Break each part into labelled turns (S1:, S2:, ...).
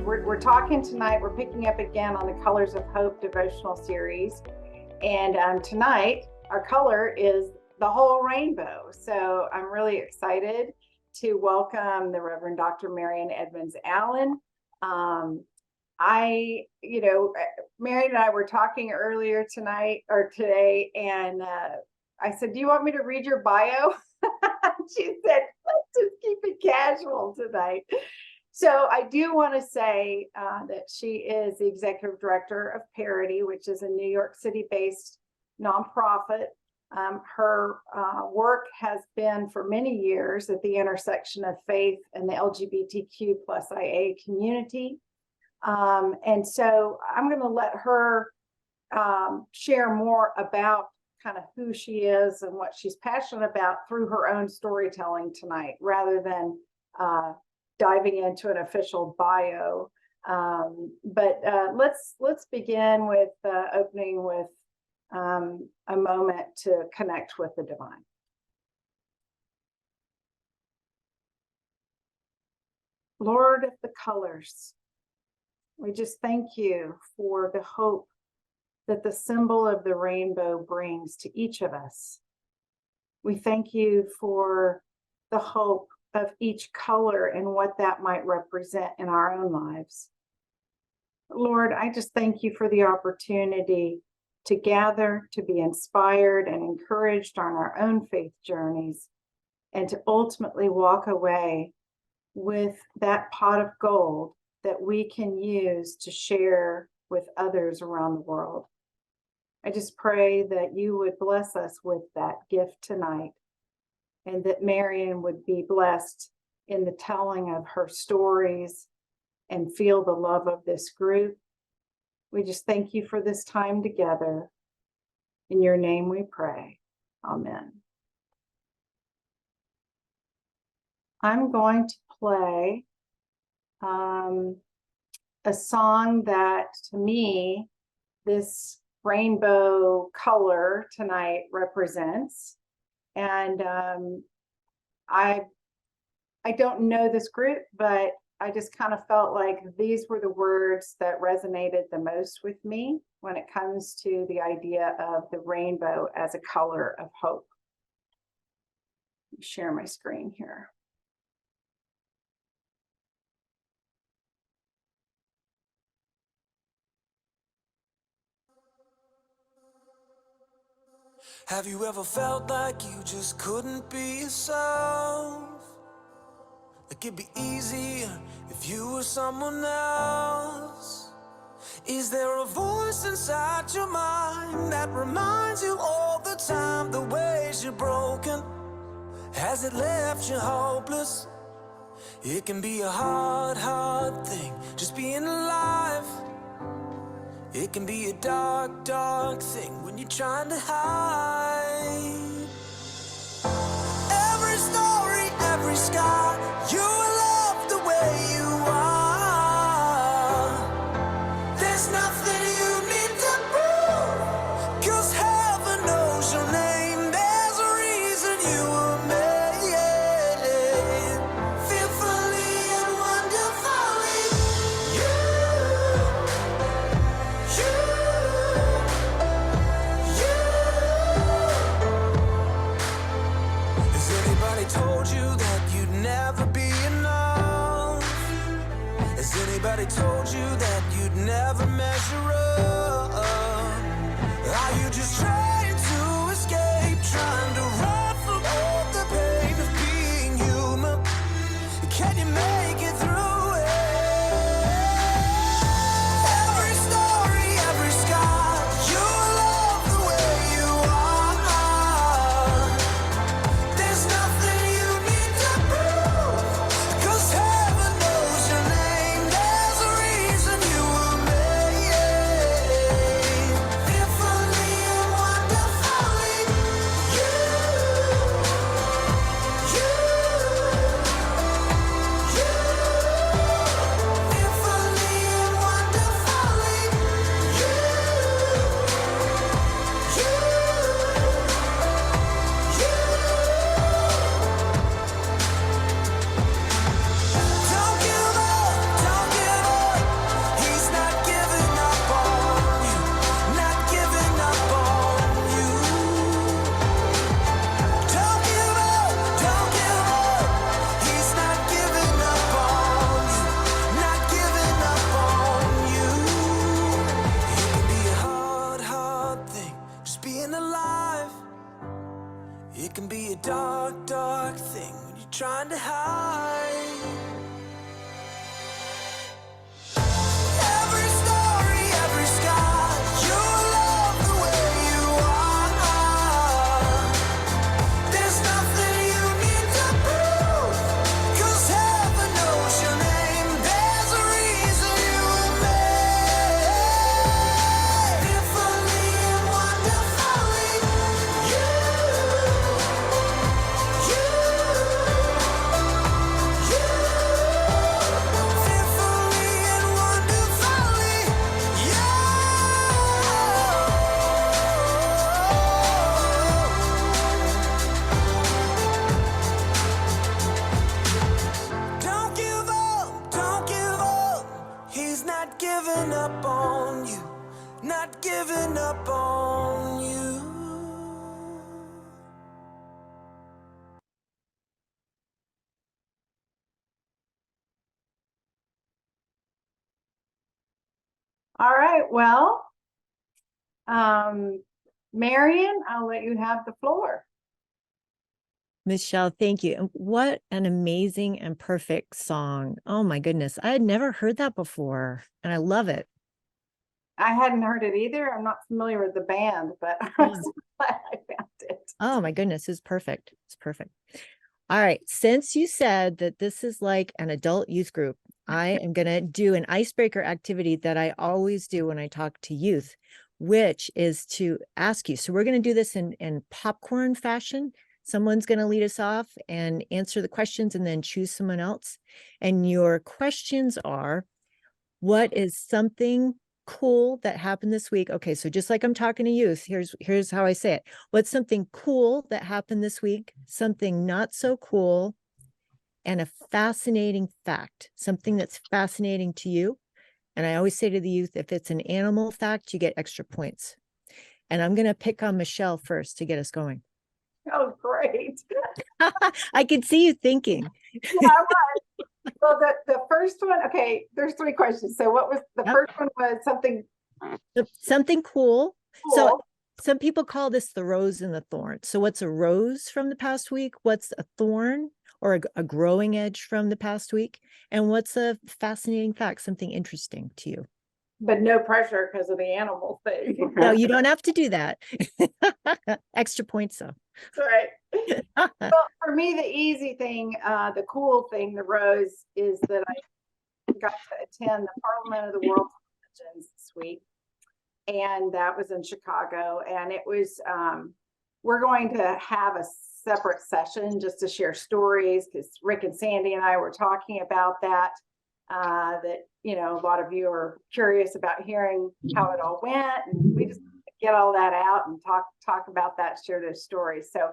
S1: we're talking tonight. We're picking up again on the Colors of Hope devotional series. And tonight, our color is the whole rainbow. So I'm really excited to welcome the Reverend Dr. Marian Edmonds-Allen. Marian and I were talking earlier today, and I said, "Do you want me to read your bio?" She said, "Let's just keep it casual tonight." So I do want to say that she is the executive director of Parity, which is a New York City-based nonprofit. Her work has been for many years at the intersection of faith and the LGBTQ+IA community. And so I'm going to let her share more about kind of who she is and what she's passionate about through her own storytelling tonight, rather than diving into an official bio. But let's begin with opening with a moment to connect with the divine. Lord of the colors, we just thank you for the hope that the symbol of the rainbow brings to each of us. We thank you for the hope of each color and what that might represent in our own lives. Lord, I just thank you for the opportunity to gather, to be inspired and encouraged on our own faith journeys, and to ultimately walk away with that pot of gold that we can use to share with others around the world. I just pray that you would bless us with that gift tonight, and that Marian would be blessed in the telling of her stories and feel the love of this group. We just thank you for this time together. In your name we pray. Amen. I'm going to play a song that, to me, this rainbow color tonight represents. And I don't know this group, but I just kind of felt like these were the words that resonated the most with me when it comes to the idea of the rainbow as a color of hope. Let me share my screen here.
S2: Have you ever felt like you just couldn't be yourself? Like it'd be easier if you were someone else? Is there a voice inside your mind that reminds you all the time the ways you're broken? Has it left you hopeless? It can be a hard thing, just being alive. It can be a dark thing when you're trying to hide. Every story, every scar, you love the way you are. There's nothing you need to prove, 'cause heaven knows your name. There's a reason you were made, fearfully and wonderfully. Has anybody told you that you'd never can be a dark, dark thing when you're trying to hide. Every story, every scar, you love the way you are. There's nothing you need to prove, 'cause heaven knows your name. There's a reason you were made. Fearfully and wonderfully, you. Fearfully and wonderfully, Don't give up, don't give up. He's not giving up on you, not giving up on you.
S1: All right, well, Marian, I'll let you have the floor.
S3: Michelle, thank you. And what an amazing and perfect song. Oh my goodness. I had never heard that before, and I love it.
S1: I hadn't heard it either. I'm not familiar with the band, but I'm
S3: Yeah.
S1: so glad I found it.
S3: Oh my goodness, it's perfect. It's perfect. All right. Since you said that this is like an adult youth group, I am going to do an icebreaker activity that I always do when I talk to youth, which is to ask you. So we're going to do this in popcorn fashion. Someone's going to lead us off and answer the questions and then choose someone else. And your questions are, what is something cool that happened this week? Okay, so just like I'm talking to youth, here's how I say it. What's something cool that happened this week? Something not so cool, and a fascinating fact, something that's fascinating to you. And I always say to the youth, if it's an animal fact, you get extra points. And I'm going to pick on Michelle first to get us going.
S1: Oh, great.
S3: I can see you thinking.
S1: Yeah, right. Well, the first one, okay, there's 3 questions. So what was the
S3: Yep.
S1: first one was something
S3: Something cool.
S1: cool.
S3: So some people call this the rose and the thorn. So what's a rose from the past week? What's a thorn or a growing edge from the past week? And what's a fascinating fact, something interesting to you?
S1: But no pressure because of the animal thing.
S3: No, you don't have to do that. Extra points though.
S1: Right. Well, for me, the easy thing, the cool thing, the rose, is that I got to attend the Parliament of the World Religions this week. And that was in Chicago. And it was, we're going to have a separate session just to share stories, because Rick and Sandy and I were talking about that. That, you know, a lot of you are curious about hearing how it all went, and we just get all that out and talk about that, share those stories. So,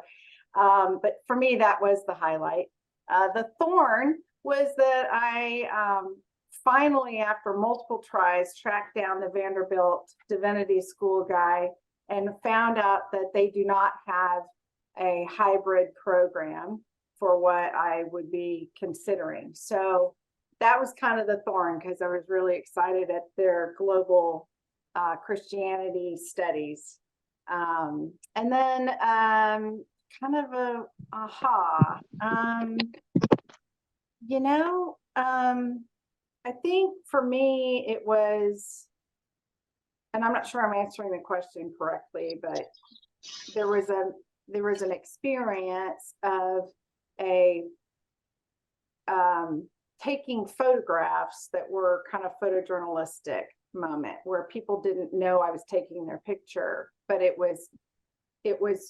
S1: but for me, that was the highlight. The thorn was that I finally, after multiple tries, tracked down the Vanderbilt Divinity School guy and found out that they do not have a hybrid program for what I would be considering. So that was kind of the thorn, because I was really excited at their global Christianity studies. And then kind of a aha. You know, I think for me it was, and I'm not sure I'm answering the question correctly, but there was an experience of a taking photographs that were kind of photojournalistic moment where people didn't know I was taking their picture, but it was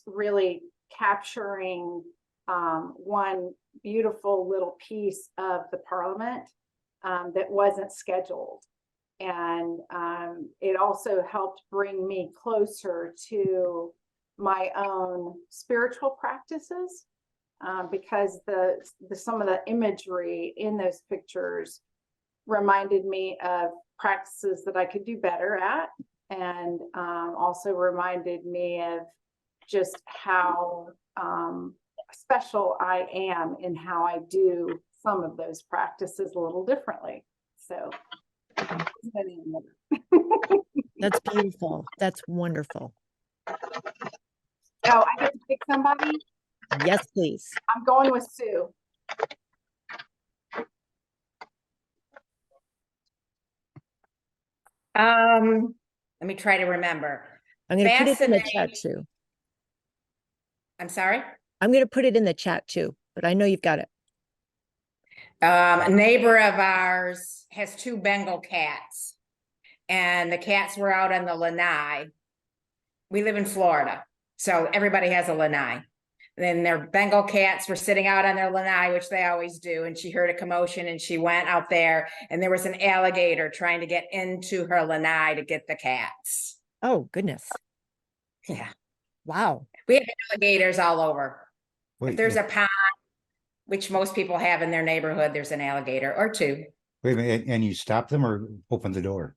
S1: really capturing one beautiful little piece of the Parliament that wasn't scheduled. And it also helped bring me closer to my own spiritual practices, because some of the imagery in those pictures reminded me of practices that I could do better at, and also reminded me of just how special I am in how I do some of those practices a little differently. So
S3: That's beautiful. That's wonderful.
S1: oh, I get to pick somebody.
S3: Yes, please.
S1: I'm going with Sue.
S4: Let me try to remember.
S3: I'm going to put it in the chat
S4: Fascinating.
S3: too.
S4: I'm sorry?
S3: I'm going to put it in the chat too, but I know you've got it.
S4: A neighbor of ours has 2 Bengal cats, and the cats were out on the lanai. We live in Florida, so everybody has a lanai. Then their Bengal cats were sitting out on their lanai, which they always do, and she heard a commotion and she went out there, and there was an alligator trying to get into her lanai to get the cats.
S3: Oh, goodness.
S4: Yeah.
S3: Wow.
S4: We have alligators all over.
S5: Wait,
S4: If there's a pond, which most people have in their neighborhood, there's an alligator or 2.
S5: wait a minute, and you stopped them or opened the door?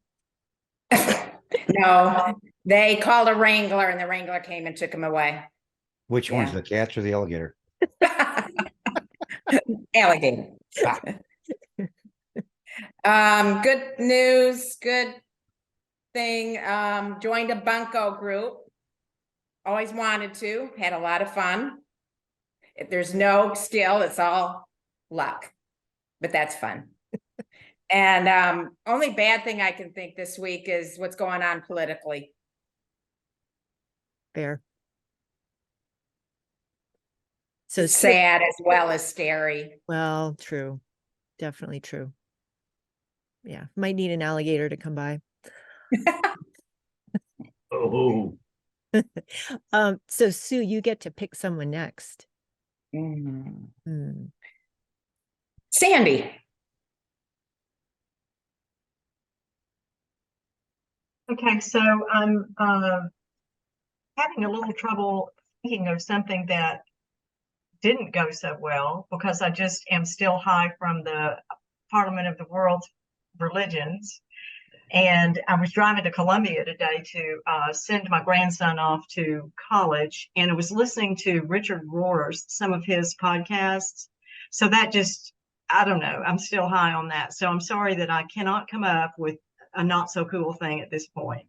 S4: No, they called a wrangler and the wrangler came and took them away.
S5: Which ones,
S4: Yeah.
S5: the cats or the alligator?
S4: Alligator.
S5: Ah.
S4: Good news, good thing. Joined a bunco group. Always wanted to, had a lot of fun. If there's no skill, it's all luck, but that's fun. And only bad thing I can think this week is what's going on politically.
S3: Fair. So
S4: It's sad as well as scary.
S3: well, true. Definitely true. Yeah. Might need an alligator to come by.
S5: Oh,
S3: So Sue, you get to pick someone next.
S4: Mhm.
S3: Hmm.
S4: Sandy.
S6: Okay, so I'm having a little trouble thinking of something that didn't go so well because I just am still high from the Parliament of the World's Religions. And I was driving to Columbia today to send my grandson off to college, and I was listening to Richard Rohr's, some of his podcasts. So that just, I don't know, I'm still high on that. So I'm sorry that I cannot come up with a not so cool thing at this point.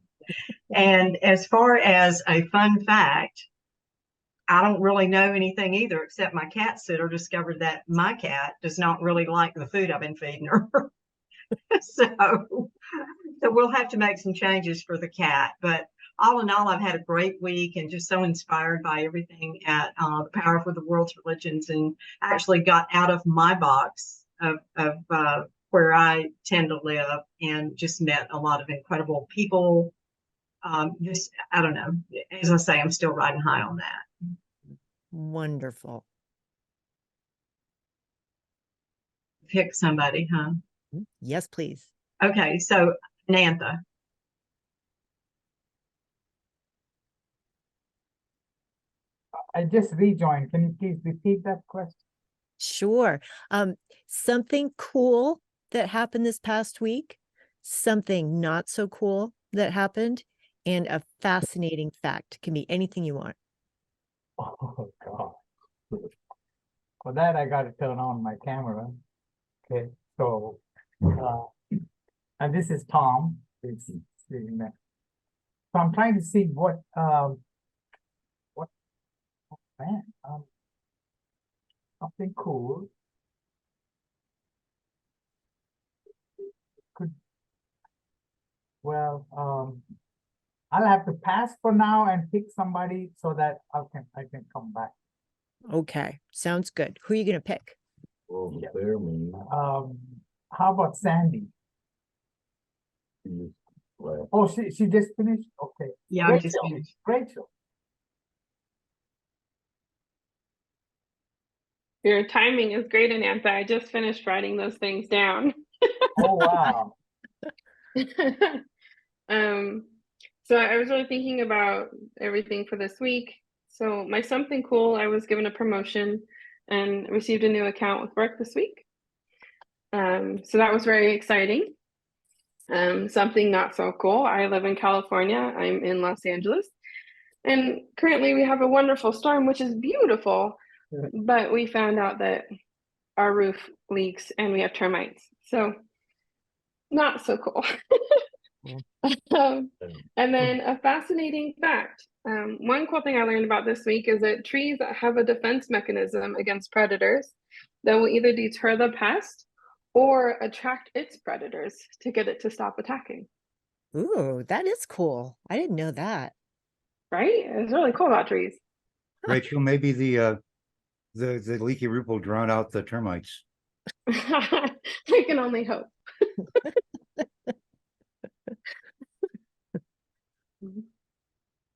S6: And as far as a fun fact, I don't really know anything either, except my cat sitter discovered that my cat does not really like the food I've been feeding her. So we'll have to make some changes for the cat. But all in all, I've had a great week and just so inspired by everything at the Power for the World's Religions, and actually got out of my box of where I tend to live and just met a lot of incredible people. Just, I don't know, as I say, I'm still riding high on that.
S3: Wonderful.
S6: Pick somebody, huh?
S3: Yes, please.
S6: Okay, so Nantha.
S7: I just rejoined. Can you please repeat that question?
S3: Sure. Something cool that happened this past week, something not so cool that happened, and a fascinating fact. Can be anything you want.
S7: Oh God. For that, I got to turn on my camera. Okay, so and this is Tom. It's sitting there. So I'm trying to see what man, something cool. Could I'll have to pass for now and pick somebody so that I can come back.
S3: Okay, sounds good. Who are you gonna pick?
S7: Yeah. How about Sandy? Oh, she just finished? Okay.
S6: Yeah, I just finished.
S7: Rachel.
S8: Your timing is great, Anantha. I just finished writing those things down.
S7: Oh, wow.
S8: So I was really thinking about everything for this week. So my something cool, I was given a promotion and received a new account with work this week. So that was very exciting. Something not so cool. I live in California. I'm in Los Angeles. And currently we have a wonderful storm, which is beautiful. But we found out that our roof leaks and we have termites. So not so cool. And then a fascinating fact. One cool thing I learned about this week is that trees have a defense mechanism against predators that will either deter the pest or attract its predators to get it to stop attacking.
S3: Ooh, that is cool. I didn't know that.
S8: Right? It's really cool about trees.
S5: Rachel, maybe the leaky roof will drown out the termites.
S8: I can only hope.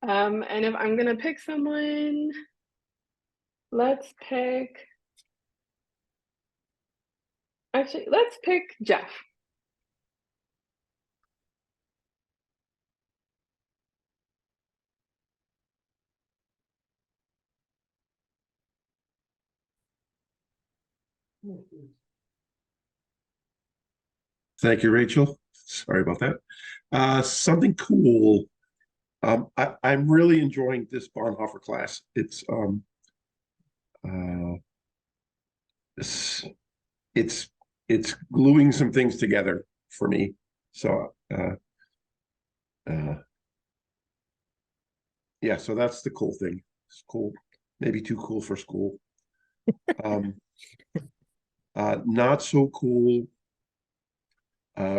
S8: And if I'm gonna pick someone, let's pick. Actually, let's pick Jeff.
S9: Thank you, Rachel. Sorry about that. Something cool. I'm really enjoying this Bonhoeffer class. It's it's gluing some things together for me. So yeah, so that's the cool thing. It's cool, maybe too cool for school. Not so cool.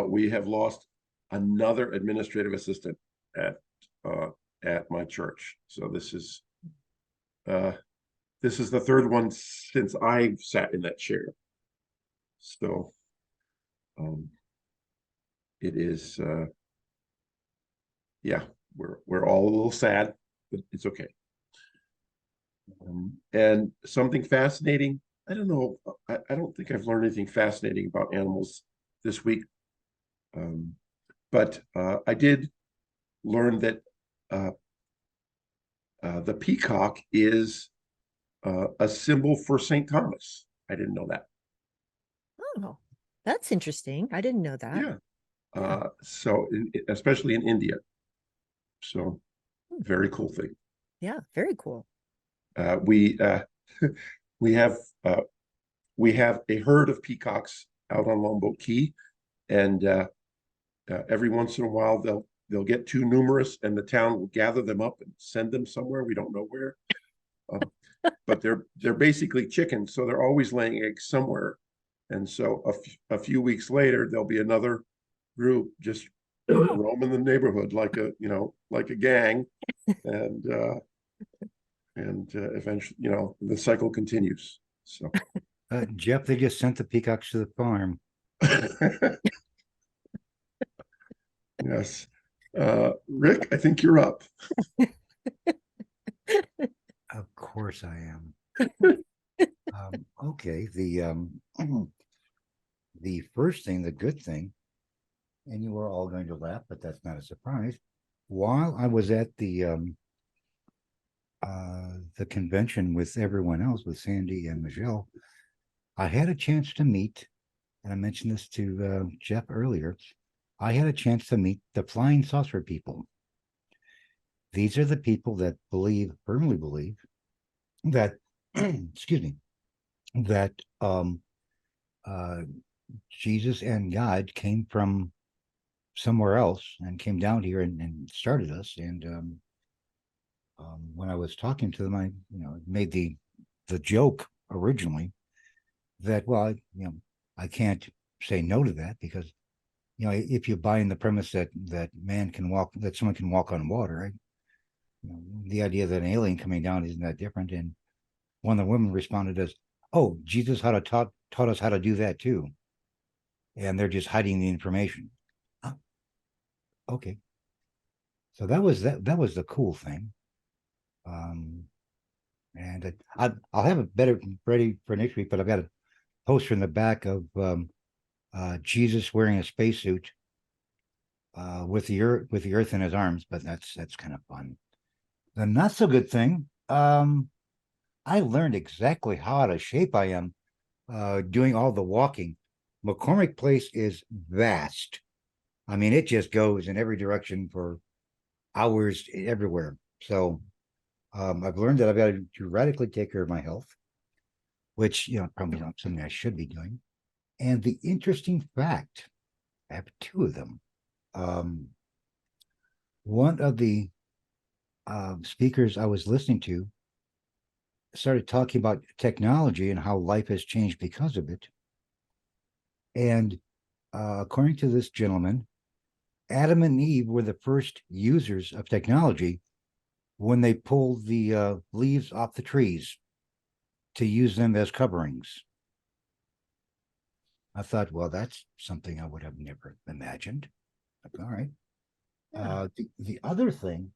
S9: We have lost another administrative assistant at my church. So this is the third one since I've sat in that chair. So it is yeah, we're all a little sad, but it's okay. And something fascinating, I don't know, I don't think I've learned anything fascinating about animals this week. But I did learn that the peacock is a symbol for St. Thomas. I didn't know that.
S3: Oh, that's interesting. I didn't know that.
S9: Yeah. So especially in India. So very cool thing.
S3: Yeah, very cool.
S9: We have a herd of peacocks out on Lombok Key, and every once in a while they'll get too numerous, and the town will gather them up and send them somewhere. We don't know where, but they're basically chickens, so they're always laying eggs somewhere. And so a few weeks later, there'll be another group just roaming the neighborhood like a gang, and eventually, the cycle continues. So,
S5: Jeff, they just sent the peacocks to the farm.
S9: yes. Rick, I think you're up.
S5: Of course I am. Okay, the first thing, the good thing, and you are all going to laugh, but that's not a surprise. While I was at the convention with everyone else, with Sandy and Michelle, I had a chance to meet, and I mentioned this to Jeff earlier, I had a chance to meet the flying saucer people. These are the people that firmly believe that, excuse me, that Jesus and God came from somewhere else and came down here and started us. And when I was talking to them, I made the joke originally that, well, I can't say no to that, because if you buy in the premise that man can walk, that someone can walk on water, right? The idea that an alien coming down isn't that different. And one of the women responded as, "Oh, Jesus taught us how to do that too, and they're just hiding the information." Oh, okay, so that was the cool thing. And I'll have it better ready for next week, but I've got a poster in the back of Jesus wearing a spacesuit with the earth in his arms, but that's kind of fun. The not so good thing, I learned exactly how out of shape I am doing all the walking. McCormick Place is vast. I mean, it just goes in every direction for hours everywhere. So I've learned that I've got to radically take care of my health, which probably not something I should be doing. And the interesting fact, I have two of them. one of the speakers I was listening to started talking about technology and how life has changed because of it. And according to this gentleman, Adam and Eve were the first users of technology when they pulled the leaves off the trees to use them as coverings. I thought, well, that's something I would have never imagined. All right.
S7: Yeah.
S5: The other thing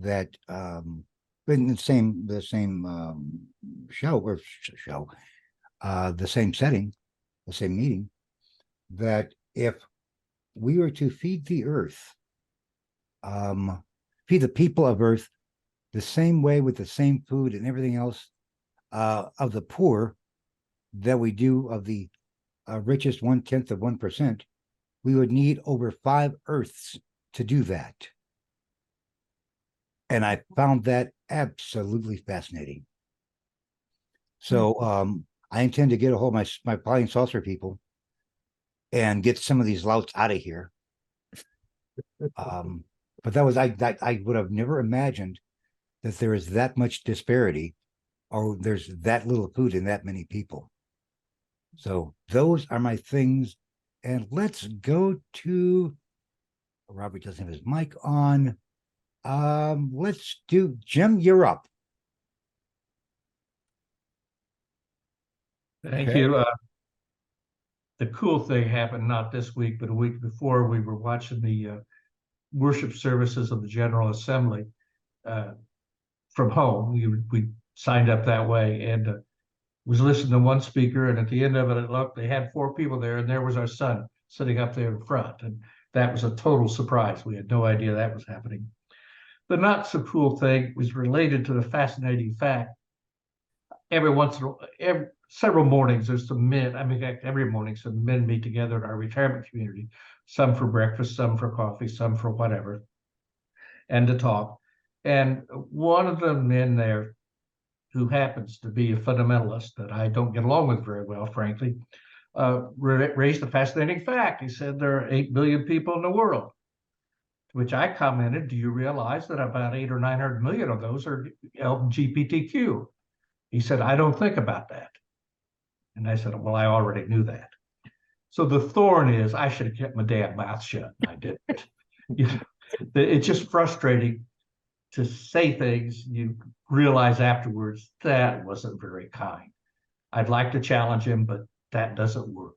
S5: that in the same show the same setting, the same meeting, that if we were to feed the earth, feed the people of earth the same way with the same food and everything else of the poor that we do of the richest 1/10 of 1%, we would need over 5 earths to do that. And I found that absolutely fascinating. So I intend to get a hold of my flying saucer people and get some of these louts out of here. But that was I would have never imagined that there is that much disparity, or there's that little food in that many people. So those are my things. And let's go to Robert doesn't have his mic on. Let's do Jim, you're up.
S10: Thank
S5: Okay.
S10: you. The cool thing happened not this week, but a week before. We were watching the worship services of the General Assembly from home. We signed up that way, and was listening to one speaker, and at the end of it, looked, they had 4 people there, and there was our son sitting up there in front, and that was a total surprise. We had no idea that was happening. The not so cool thing was related to the fascinating fact. Several mornings, there's some men, I mean, every morning, some men meet together in our retirement community, some for breakfast, some for coffee, some for whatever, and to talk. And one of the men there, who happens to be a fundamentalist that I don't get along with very well, frankly, raised a fascinating fact. He said there are 8 billion people in the world, to which I commented, do you realize that about 800 or 900 million of those are LGBTQ? He said, I don't think about that. And I said, well, I already knew that. So the thorn is, I should have kept my damn mouth shut. I didn't. It's just frustrating to say things you realize afterwards that wasn't very kind. I'd like to challenge him, but that doesn't work.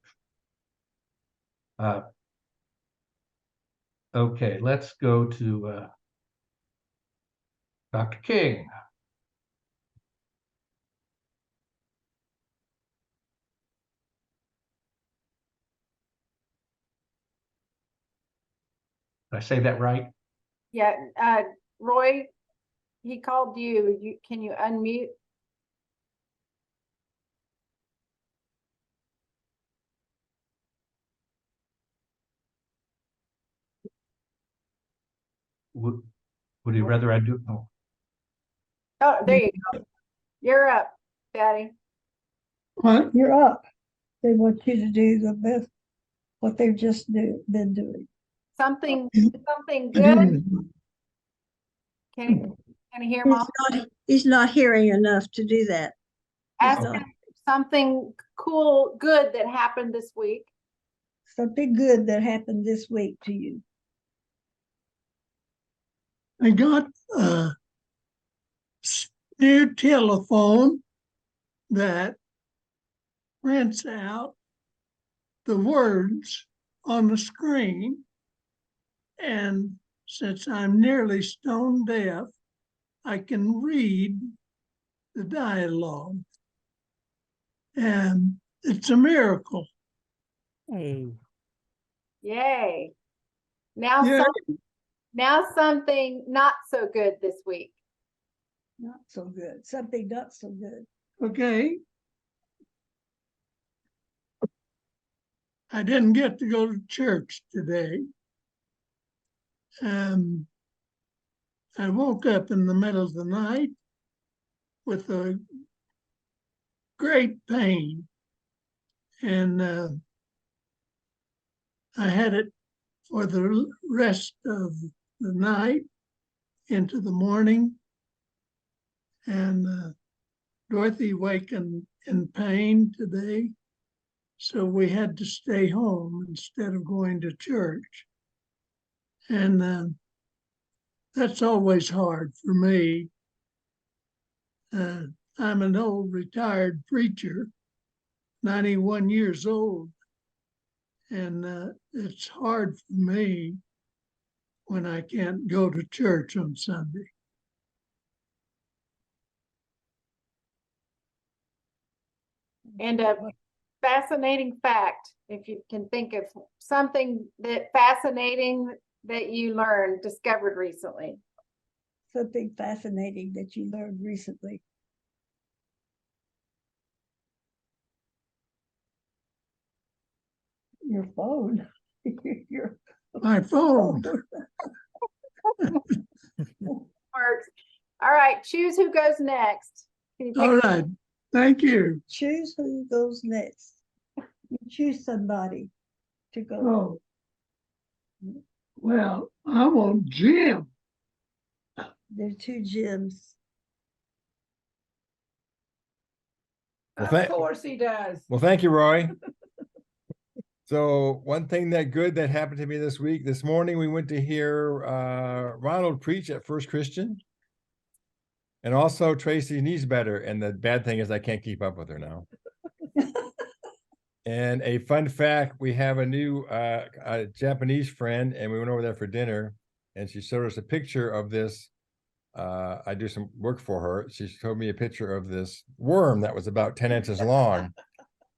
S10: Okay, let's go to Dr. King. Did I say that right?
S1: Yeah, Roy, he called you. Can you unmute?
S10: Would you rather I do? Oh.
S1: Oh, there you go. You're up, Daddy.
S11: Well, you're up. They want you to do the best, what they've just been doing.
S1: Something good. Can you hear Mom?
S11: He's not hearing enough to do that.
S1: Ask him something cool, good that happened this week.
S11: Something good that happened this week to you.
S12: I got a new telephone that prints out the words on the screen. And since I'm nearly stone deaf, I can read the dialogue. And it's a miracle.
S3: Hey.
S1: Yay. Now something not so good this week.
S11: Not so good. Something not so good.
S12: Okay. I didn't get to go to church today. I woke up in the middle of the night with a great pain. And I had it for the rest of the night into the morning. And Dorothy wakened in pain today, so we had to stay home instead of going to church. And that's always hard for me. I'm an old retired preacher, 91 years old, and it's hard for me when I can't go to church on Sunday.
S1: And a fascinating fact, if you can think of something that fascinating that you learned, discovered recently.
S11: Something fascinating that you learned recently. Your phone. Your
S12: My phone.
S1: Works. All right, choose who goes next. Can you pick
S12: All right, thank you.
S11: Choose who goes next. You choose somebody to go.
S12: Oh, well, I want Jim.
S11: There are two Jims.
S13: Well,
S14: Of course he does.
S13: well, thank you, Roy. So one thing that happened to me this morning, we went to hear Ronald preach at First Christian. And also Tracy's knee's better. And the bad thing is I can't keep up with her now. And a fun fact, we have a new a Japanese friend, and we went over there for dinner, and she showed us a picture of this. I do some work for her. She showed me a picture of this worm that was about 10 inches long.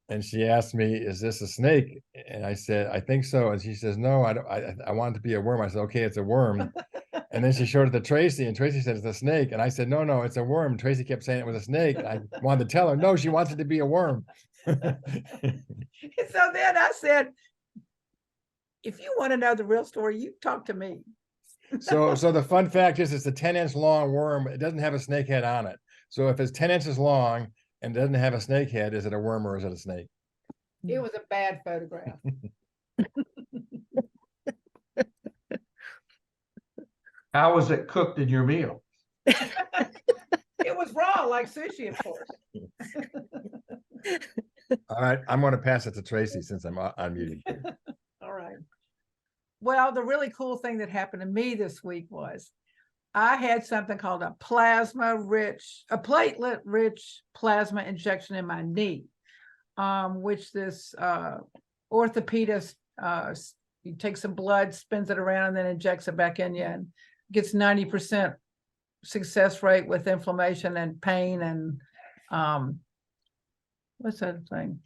S13: And she asked me, "Is this a snake?" And I said, "I think so." And she says, "No, I don't. I want it to be a worm." I said, "Okay, it's a worm." And then she showed it to Tracy, and Tracy said, "It's a snake." And I said, "No, no, it's a worm." Tracy kept saying it was a snake. And I wanted to tell her, "No, she wants it to be a worm."
S14: So then I said, if you want to know the real story, you talk to me.
S13: So the fun fact is, it's a 10-inch long worm. It doesn't have a snake head on it. So if it's 10 inches long and doesn't have a snake head, is it a worm or is it a snake?
S14: It was a bad photograph.
S10: How was it cooked in your meal?
S14: It was raw, like sushi, of course.
S13: All right, I'm going to pass it to Tracy since I'm unmuted.
S14: All right. Well, the really cool thing that happened to me this week was I had something called a platelet-rich plasma injection in my knee, which this orthopedist, he takes some blood, spins it around, and then injects it back in you, and gets 90% success rate with inflammation and pain and what's that thing?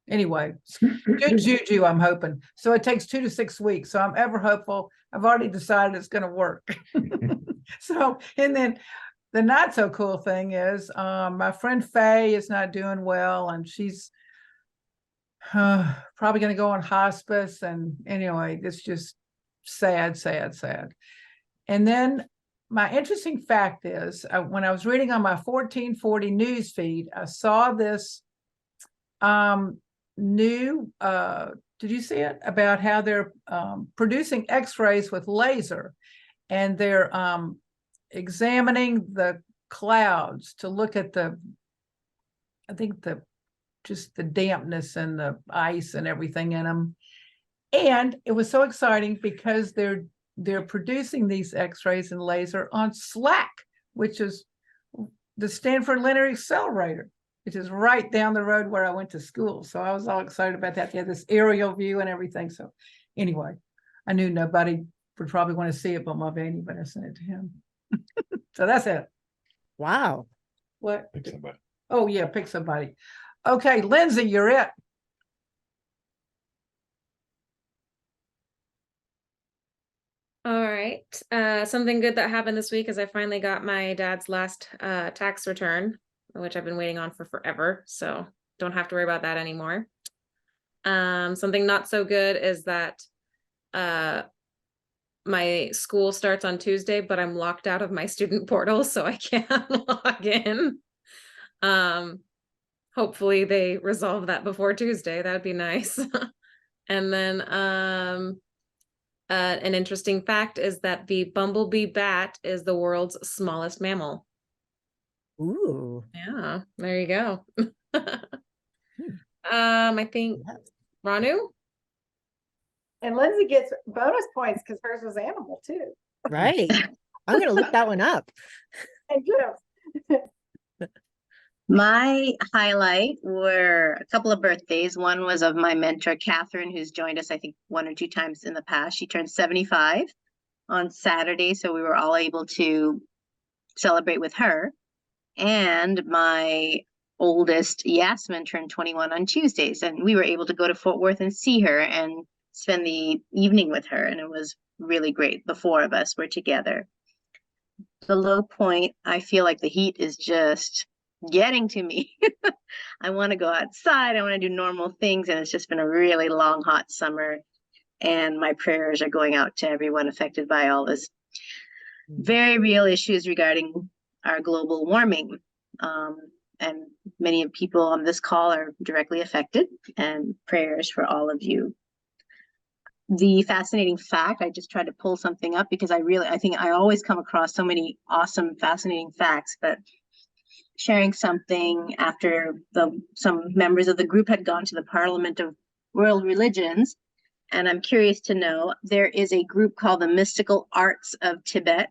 S14: Anyway, good juju, I'm hoping. So it takes 2 to 6 weeks. So I'm ever hopeful. I've already decided it's going to work. So, and then the not so cool thing is my friend Faye is not doing well, and she's probably going to go on hospice. And anyway, it's just sad, sad, sad. And then my interesting fact is when I was reading on my 1440 news feed, I saw this new, did you see it? About how they're producing x-rays with laser, and they're examining the clouds to look at just the dampness and the ice and everything in them. And it was so exciting because they're producing these x-rays and laser on SLAC, which is the Stanford Linear Accelerator, which is right down the road where I went to school. So I was all excited about that. They had this aerial view and everything. So anyway, I knew nobody would probably want to see it but Mulvaney, but I sent it to him. So that's it.
S3: Wow.
S14: What?
S13: Pick somebody.
S14: Oh yeah, pick somebody. Okay, Lindsay, you're it.
S15: All right. Something good that happened this week is I finally got my dad's last tax return, which I've been waiting on for forever. So don't have to worry about that anymore. Something not so good is that my school starts on Tuesday, but I'm locked out of my student portal, so I can't log in. Hopefully they resolve that before Tuesday. That'd be nice. And then An interesting fact is that the bumblebee bat is the world's smallest mammal.
S3: Ooh.
S15: Yeah, there you go. I think Ranu?
S1: And Lindsay gets bonus points because hers was animal too.
S3: Right. I'm gonna look that one up.
S1: And Jim.
S16: My highlight were a couple of birthdays. One was of my mentor, Catherine, who's joined us, I think, 1 or 2 times in the past. She turned 75 on Saturday, so we were all able to celebrate with her. And my oldest, Yasmin, turned 21 on Tuesdays, and we were able to go to Fort Worth and see her and spend the evening with her, and it was really great. The 4 of us were together. The low point, I feel like the heat is just getting to me. I want to go outside. I want to do normal things. And it's just been a really long, hot summer. And my prayers are going out to everyone affected by all this very real issues regarding our global warming. And many of people on this call are directly affected, and prayers for all of you. The fascinating fact, I just tried to pull something up because I think I always come across so many awesome, fascinating facts, but sharing something after some members of the group had gone to the Parliament of World Religions. And I'm curious to know, there is a group called the Mystical Arts of Tibet.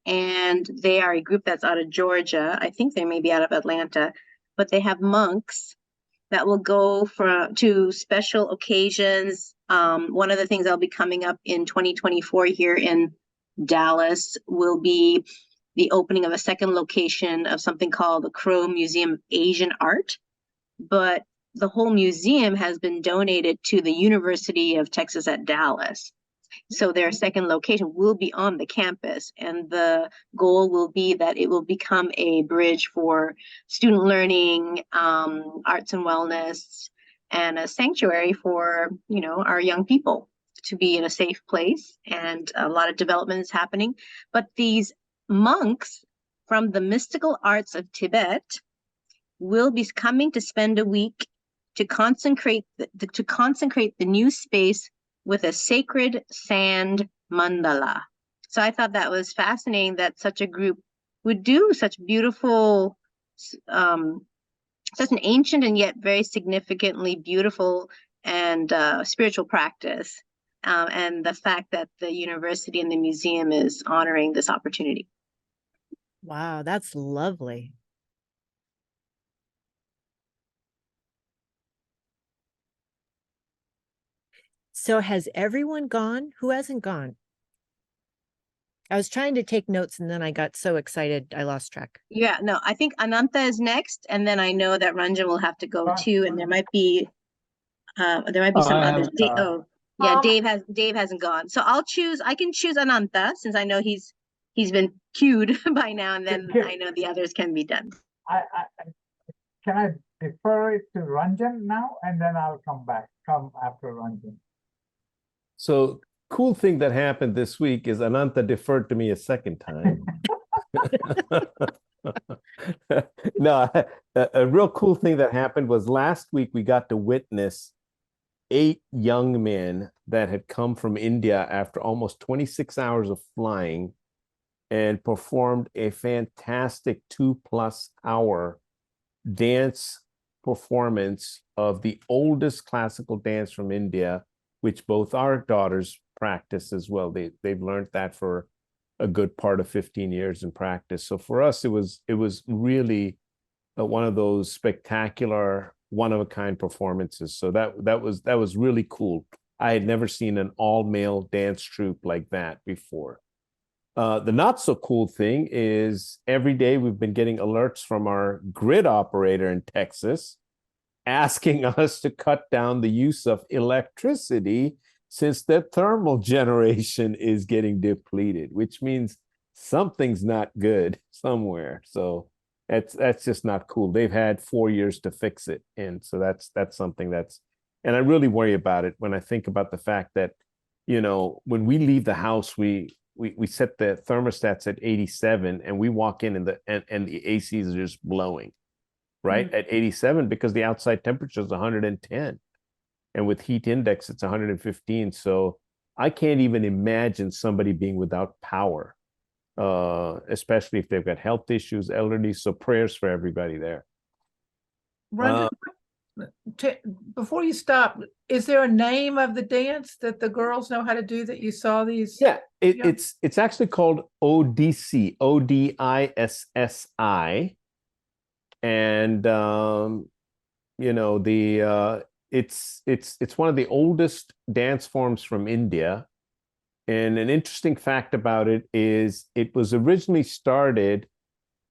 S16: And they are a group that's out of Georgia. I think they may be out of Atlanta, but they have monks that will go to special occasions. One of the things that'll be coming up in 2024 here in Dallas will be the opening of a second location of something called the Crow Museum of Asian Art. But the whole museum has been donated to the University of Texas at Dallas. So their second location will be on the campus, and the goal will be that it will become a bridge for student learning, arts and wellness, and a sanctuary for, our young people to be in a safe place. And a lot of development is happening. But these monks from the Mystical Arts of Tibet will be coming to spend a week to consecrate the new space with a sacred sand mandala. So I thought that was fascinating that such a group would do such beautiful, such an ancient and yet very significantly beautiful and spiritual practice. And the fact that the university and the museum is honoring this opportunity.
S3: Wow, that's lovely. So has everyone gone? Who hasn't gone? I was trying to take notes and then I got so excited I lost track.
S16: Yeah, no, I think Ananta is next, and then I know that Ranjan will have to go too, and there might be some others. Dave hasn't gone. So I can choose Ananta since I know he's been queued by now, and then I know the others can be done.
S7: Can I defer it to Ranjan now, and then I'll come after Ranjan.
S17: So cool thing that happened this week is Ananta deferred to me a second time. No, a real cool thing that happened was last week we got to witness 8 young men that had come from India after almost 26 hours of flying and performed a fantastic 2+ hour dance performance of the oldest classical dance from India, which both our daughters practice as well. They've learned that for a good part of 15 years in practice. So for us, it was really one of those spectacular, one-of-a-kind performances. So that was really cool. I had never seen an all-male dance troupe like that before. The not so cool thing is every day we've been getting alerts from our grid operator in Texas asking us to cut down the use of electricity since the thermal generation is getting depleted, which means something's not good somewhere. So that's just not cool. They've had 4 years to fix it. And so that's something and I really worry about it when I think about the fact that, when we leave the house, we set the thermostats at 87 and we walk in and the ACs are just blowing. Right, at 87 because the outside temperature is 110, and with heat index it's 115. So I can't even imagine somebody being without power, especially if they've got health issues, elderly. So prayers for everybody there.
S14: Rhonda, before you stop, is there a name of the dance that the girls know how to do that you saw these?
S17: Yeah, it's actually called ODC, ODISSI, and you know, it's one of the oldest dance forms from India. And an interesting fact about it is it was originally started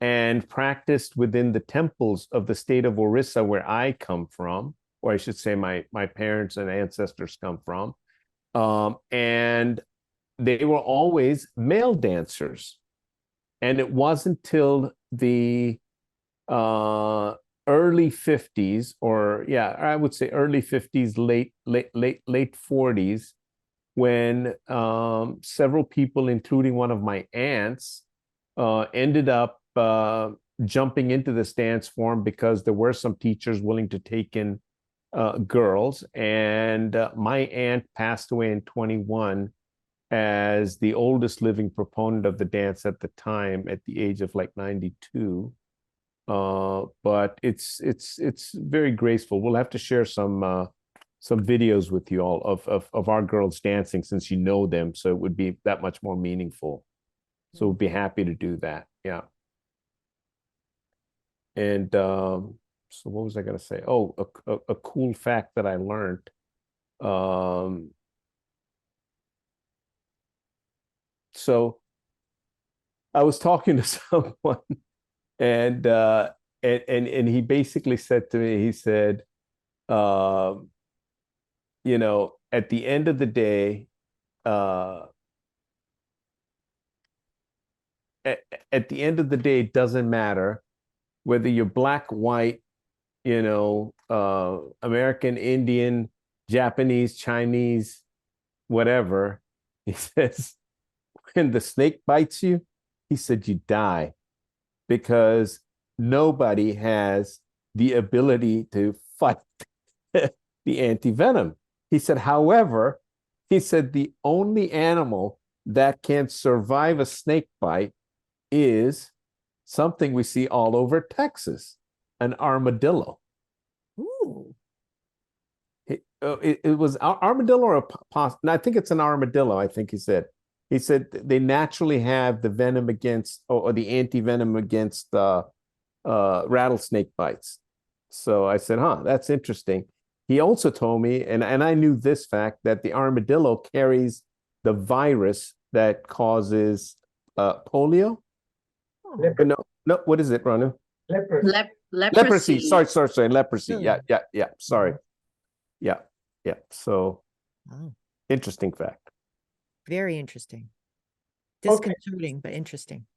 S17: and practiced within the temples of the state of Orissa, where I come from, or I should say my parents and ancestors come from. And they were always male dancers. And it wasn't till the early 50s, or yeah, I would say early 50s, late 40s, when several people, including one of my aunts, ended up jumping into this dance form because there were some teachers willing to take in girls. And my aunt passed away in 21 as the oldest living proponent of the dance at the time, at the age of like 92. But it's very graceful. We'll have to share some videos with you all of our girls dancing, since you know them, so it would be that much more meaningful. So we'd be happy to do that. Yeah. And so what was I going to say? Oh, a cool fact that I learned. So I was talking to someone, and he basically said to me, he said, you know, at the end of the day, at the end of the day, it doesn't matter whether you're black, white, you know, American, Indian, Japanese, Chinese, whatever. He says, when the snake bites you, he said, you die, because nobody has the ability to fight the anti-venom. He said, however, he said, the only animal that can survive a snake bite is something we see all over Texas, an armadillo.
S3: Ooh.
S17: It was armadillo or a possum. I think it's an armadillo, I think he said. He said they naturally have the venom against, or the anti-venom against rattlesnake bites. So I said, huh, that's interesting. He also told me, and I knew this fact, that the armadillo carries the virus that causes polio. No, what is it, Ranu?
S16: Leprosy.
S17: Leprosy. Sorry. Leprosy. Yeah. Sorry. Yeah. So, interesting fact.
S3: Very interesting. Disconcerting, but interesting.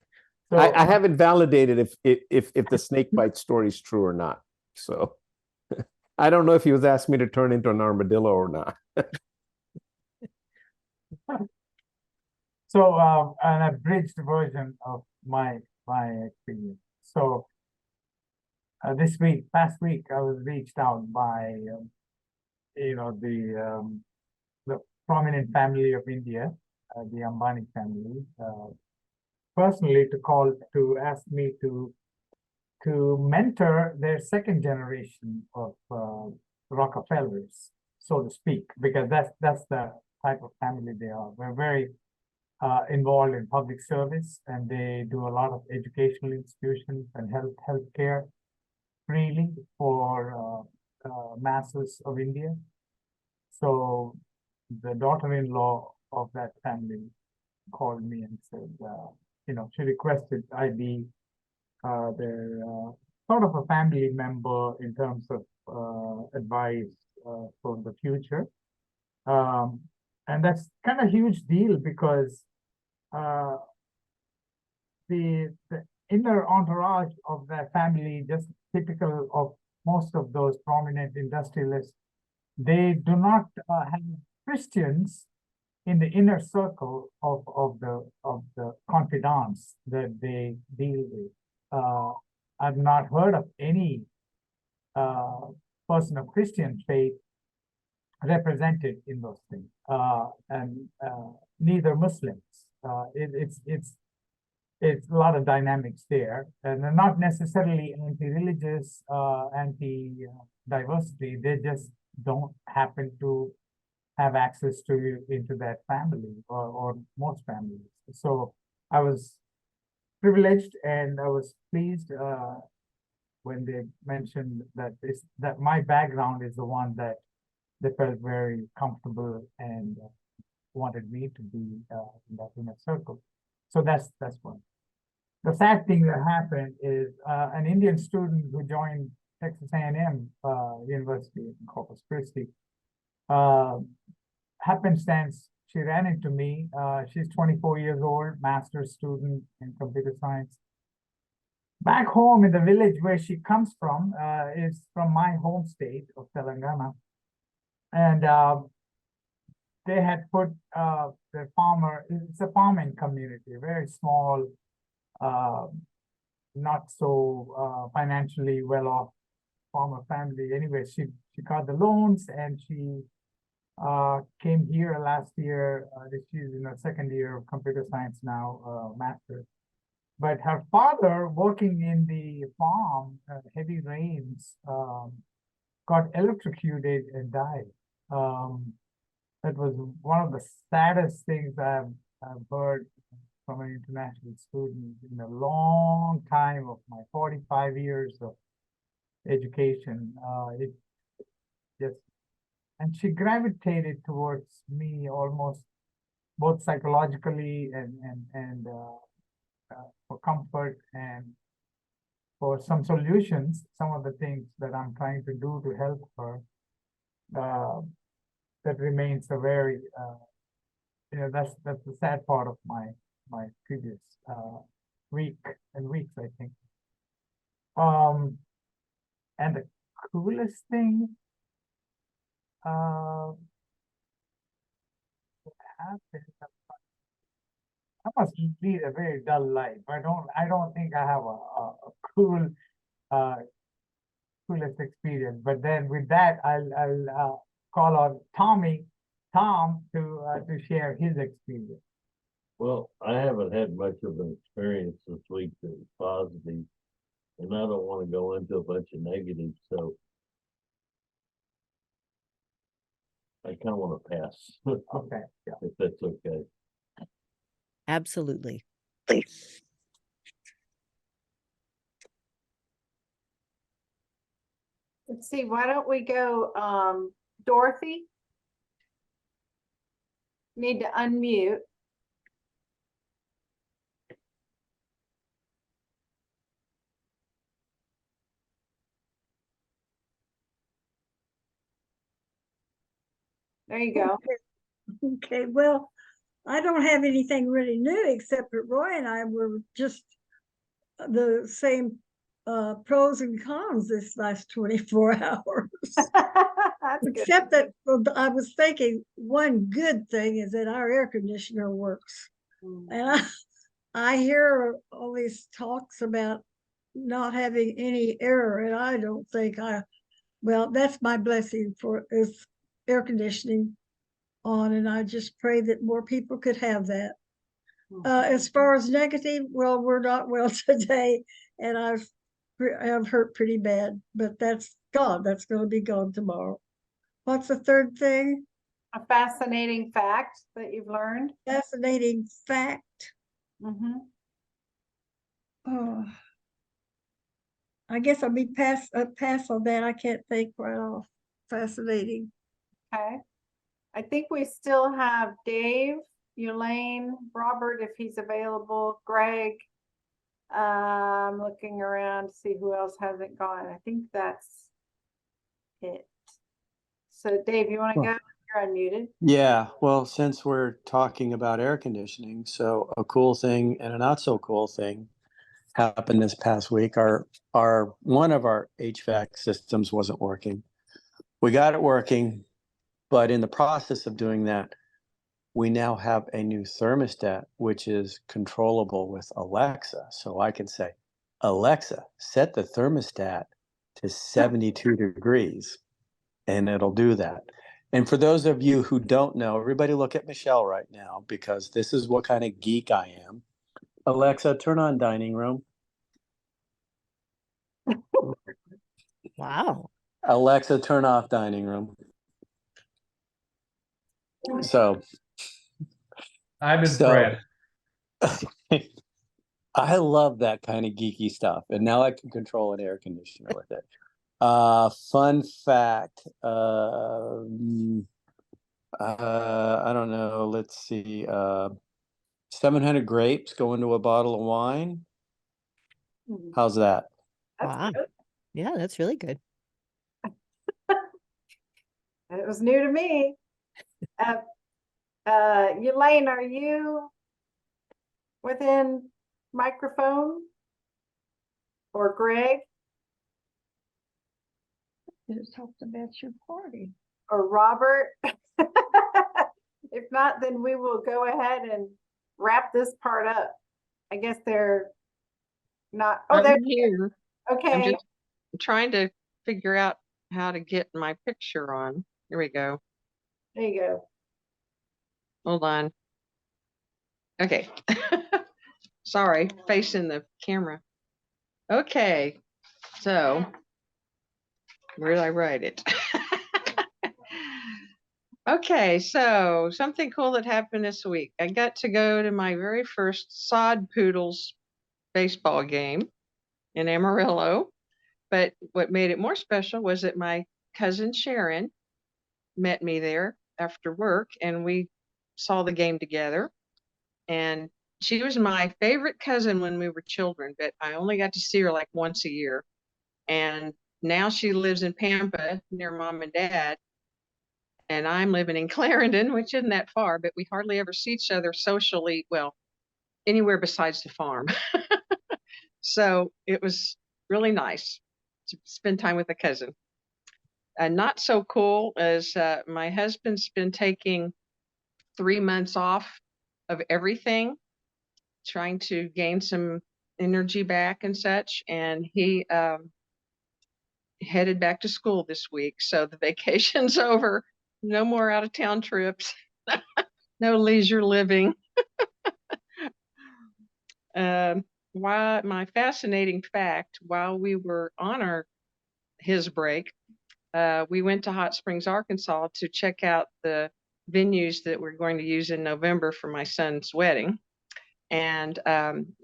S17: So, I haven't validated if the snake bite story is true or not. So I don't know if he was asking me to turn into an armadillo or not.
S7: So an abridged version of my experience. So past week, I was reached out by the prominent family of India, the Ambani family, personally to ask me to mentor their second generation of Rockefellers, so to speak, because that's the type of family they are. We're very involved in public service, and they do a lot of educational institutions and healthcare freely for masses of India. So the daughter-in-law of that family called me and said, she requested I be their sort of a family member in terms of advice for the future. And that's kind of a huge deal, because the inner entourage of their family, just typical of most of those prominent industrialists, they do not have Christians in the inner circle of the confidants that they deal with. I've not heard of any person of Christian faith represented in those things, and neither Muslims. It's a lot of dynamics there, and they're not necessarily anti-religious, anti-diversity. They just don't happen to have access to into that family or most families. So I was privileged and I was pleased when they mentioned that that my background is the one that they felt very comfortable and wanted me to be in that circle. So that's one. The sad thing that happened is an Indian student who joined Texas A&M University in Corpus Christi. Happenstance, she ran into me. She's 24 years old, master's student in computer science. Back home in the village where she comes from is from my home state of Telangana. And they had put the farmer, it's a farming community, very small, not so financially well-off farmer family. Anyway, she got the loans and she came here last year. She's in her second year of computer science now, master's. But her father, working in the farm, heavy rains, got electrocuted and died. That was one of the saddest things I've heard from an international student in a long time of my 45 years of education. It just, and she gravitated towards me almost both psychologically and for comfort and for some solutions, some of the things that I'm trying to do to help her. That remains a very, that's the sad part of my previous weeks, I think. And the coolest thing that happened, I must lead a very dull life. I don't think I have a cool coolest experience. But then with that, I'll call on Tom to share his experience.
S18: Well, I haven't had much of an experience this week that was positive, and I don't want to go into a bunch of negatives, so I kind of want to pass.
S7: Okay, yeah.
S18: If that's okay.
S3: Absolutely.
S1: Let's see, why don't we go, Dorothy? Need to unmute. There you go.
S11: Okay, well, I don't have anything really new except that Roy and I were just the same pros and cons this last 24 hours. Except that I was thinking one good thing is that our air conditioner works. And I hear all these talks about not having any error, and I don't think well, that's my blessing for is air conditioning on, and I just pray that more people could have that. As far as negative, well, we're not well today, and I've hurt pretty bad, but that's gone. That's going to be gone tomorrow. What's the third thing?
S1: A fascinating fact that you've learned.
S11: Fascinating fact.
S1: Mm-hmm.
S11: Oh, I guess I'll be pass on that. I can't think right off. Fascinating.
S1: Okay. I think we still have Dave, Elaine, Robert, if he's available, Greg. Looking around to see who else hasn't gone. I think that's it. So Dave, you want to go? You're unmuted.
S19: Yeah, well, since we're talking about air conditioning, so a cool thing and a not so cool thing happened this past week. Our one of our HVAC systems wasn't working. We got it working, but in the process of doing that, we now have a new thermostat, which is controllable with Alexa. So I can say, Alexa, set the thermostat to 72 degrees, and it'll do that. And for those of you who don't know, everybody look at Michelle right now, because this is what kind of geek I am. Alexa, turn on dining room.
S3: Wow.
S19: Alexa, turn off dining room. So
S10: I'm
S19: so
S10: impressed.
S19: I love that kind of geeky stuff. And now I can control an air conditioner with it. Fun fact. I don't know. Let's see. 700 grapes go into a bottle of wine. How's that?
S3: Wow. Yeah, that's really good.
S1: It was new to me. Elaine, are you within microphone? Or Greg?
S11: Just hope that's your party.
S1: Or Robert? If not, then we will go ahead and wrap this part up. I guess they're not. Oh,
S20: I'm
S1: they're
S20: here. I'm
S1: okay.
S20: just trying to figure out how to get my picture on. Here we go.
S1: There you go.
S20: Hold on. Okay. Sorry, facing the camera. Okay. So where did I write it? Okay, so something cool that happened this week. I got to go to my very first Sod Poodles baseball game in Amarillo. But what made it more special was that my cousin Sharon met me there after work and we saw the game together. And she was my favorite cousin when we were children, but I only got to see her like once a year. And now she lives in Pampa near mom and dad. And I'm living in Clarendon, which isn't that far, but we hardly ever see each other socially, well, anywhere besides the farm. So it was really nice to spend time with a cousin. Not so cool as my husband's been taking 3 months off of everything, trying to gain some energy back and such. And he headed back to school this week. So the vacation's over. No more out of town trips. No leisure living. Why my fascinating fact, while we were on his break, we went to Hot Springs, Arkansas to check out the venues that we're going to use in November for my son's wedding. And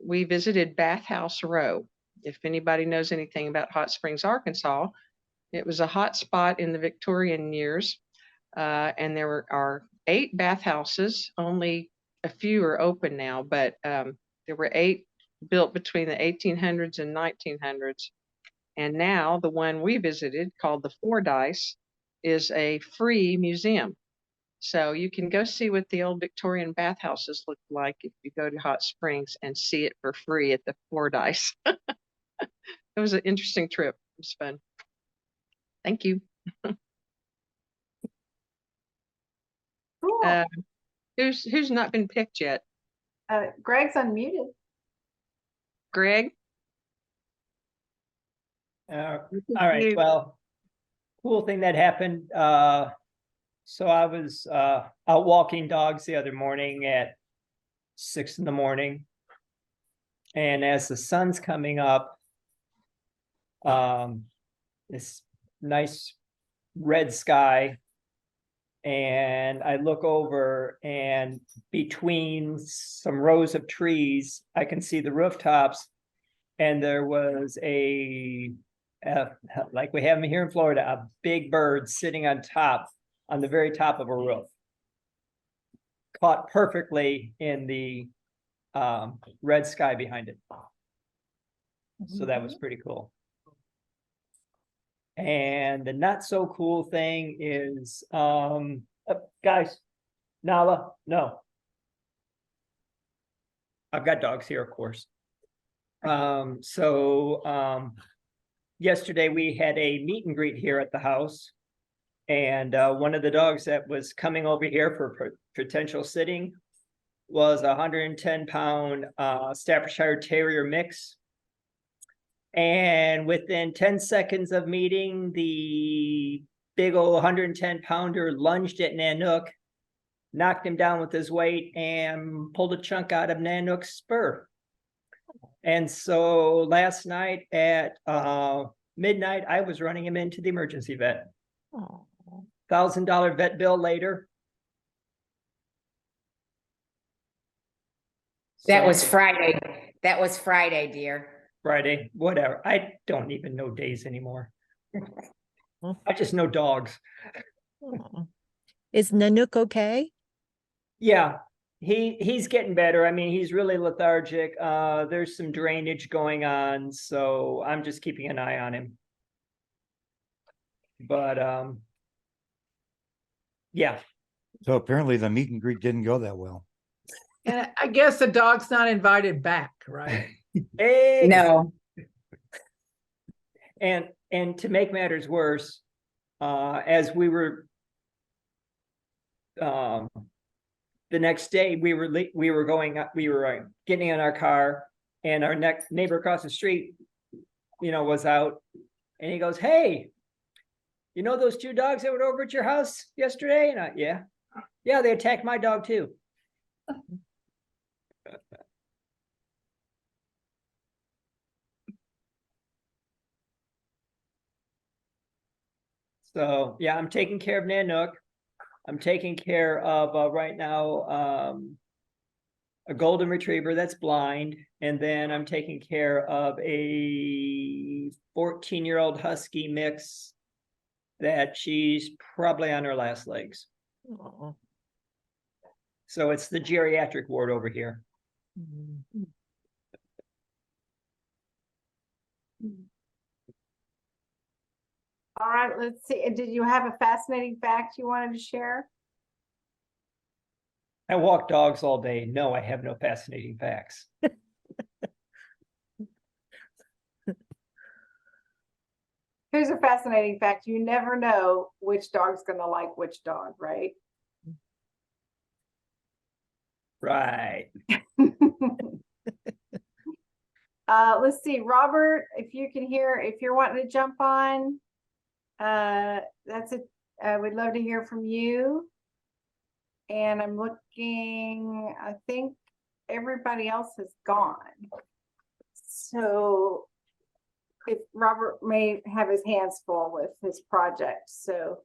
S20: we visited Bathhouse Row. If anybody knows anything about Hot Springs, Arkansas, it was a hot spot in the Victorian years. And there are 8 bathhouses. Only a few are open now, but there were 8 built between the 1800s and 1900s. And now the one we visited, called the Fordyce, is a free museum. So you can go see what the old Victorian bathhouses look like if you go to Hot Springs and see it for free at the Fordyce. It was an interesting trip. It was fun. Thank you.
S1: Cool.
S20: Who's not been picked yet?
S1: Greg's unmuted.
S20: Greg?
S21: All right. Well, cool thing that happened. So I was out walking dogs the other morning at 6 a.m. And as the sun's coming up, this nice red sky, and I look over, and between some rows of trees, I can see the rooftops, and there was like we have them here in Florida, a big bird sitting on the very top of a roof, caught perfectly in the red sky behind it. So that was pretty cool. And the not so cool thing is, guys, Nala, no. I've got dogs here, of course. Yesterday we had a meet and greet here at the house. And one of the dogs that was coming over here for potential sitting was a 110-pound Staffordshire Terrier mix. And within 10 seconds of meeting, the big old 110 pounder lunged at Nanook, knocked him down with his weight, and pulled a chunk out of Nanook's spur. And so last night at midnight, I was running him into the emergency vet. $1,000 vet bill later.
S4: That
S21: So-
S4: was Friday. That was Friday, dear.
S21: Friday, whatever. I don't even know days anymore. I just know dogs.
S3: Is Nanook okay?
S21: Yeah, he's getting better. I mean, he's really lethargic. There's some drainage going on, so I'm just keeping an eye on him. But yeah.
S5: So apparently the meet and greet didn't go that well.
S14: And I guess the dog's not invited back, right?
S4: No.
S21: And to make matters worse, as we were the next day, we were getting in our car, and our next neighbor across the street, was out, and he goes, "Hey, you know those two dogs that were over at your house yesterday?" And yeah, they attacked my dog too. So yeah, I'm taking care of Nanook. I'm taking care of right now a golden retriever that's blind, and then I'm taking care of a 14-year-old husky mix that she's probably on her last legs.
S3: Aww.
S21: So it's the geriatric ward over here.
S1: All right, let's see. Did you have a fascinating fact you wanted to share?
S21: I walk dogs all day. No, I have no fascinating facts.
S1: Here's a fascinating fact. You never know which dog's going to like which dog, right?
S21: Right.
S1: Let's see, Robert, if you can hear, if you're wanting to jump on, that's it. We'd love to hear from you. And I'm looking, I think everybody else has gone. So if Robert may have his hands full with his project. So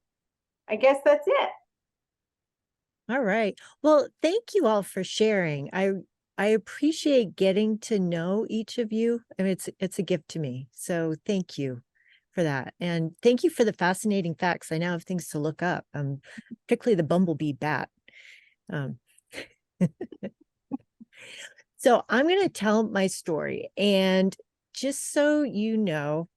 S1: I guess that's it.
S3: All right. Well, thank you all for sharing. I appreciate getting to know each of you. I mean, it's a gift to me. So thank you for that. And thank you for the fascinating facts. I now have things to look up, particularly the bumblebee bat. So I'm going to tell my story. And just so you know,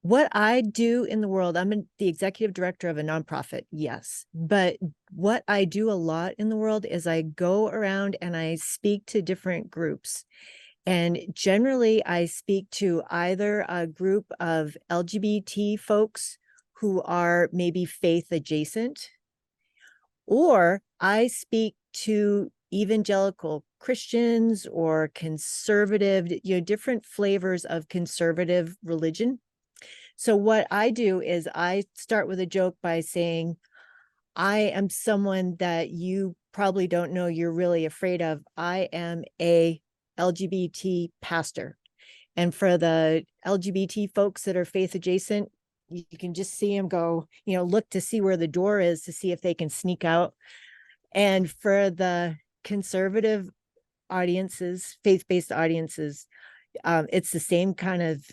S3: what I do in the world, I'm the executive director of a nonprofit, yes. But what I do a lot in the world is I go around and I speak to different groups. And generally, I speak to either a group of LGBT folks who are maybe faith adjacent, or I speak to evangelical Christians or conservative, different flavors of conservative religion. So what I do is I start with a joke by saying, I am someone that you probably don't know you're really afraid of. I am a LGBT pastor. And for the LGBT folks that are faith adjacent, you can just see them go, look to see where the door is to see if they can sneak out. And for the conservative audiences, faith-based audiences, it's the same kind of,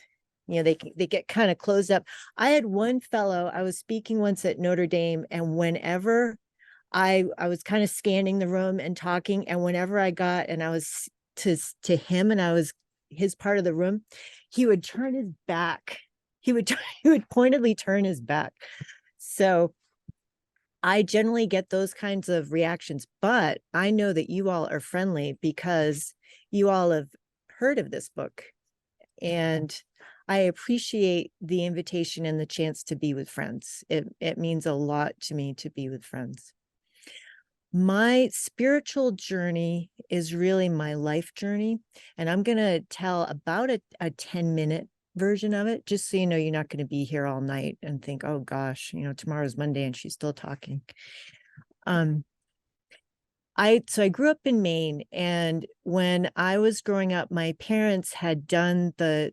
S3: they get kind of closed up. I had one fellow, I was speaking once at Notre Dame, and whenever I was kind of scanning the room and talking, and whenever I got, and I was to him and I was his part of the room, he would turn his back. He would pointedly turn his back. So I generally get those kinds of reactions, but I know that you all are friendly because you all have heard of this book. And I appreciate the invitation and the chance to be with friends. It means a lot to me to be with friends. My spiritual journey is really my life journey. And I'm going to tell about a 10-minute version of it, just so you know you're not going to be here all night and think, oh gosh, tomorrow's Monday and she's still talking. So I grew up in Maine, and when I was growing up, my parents had done the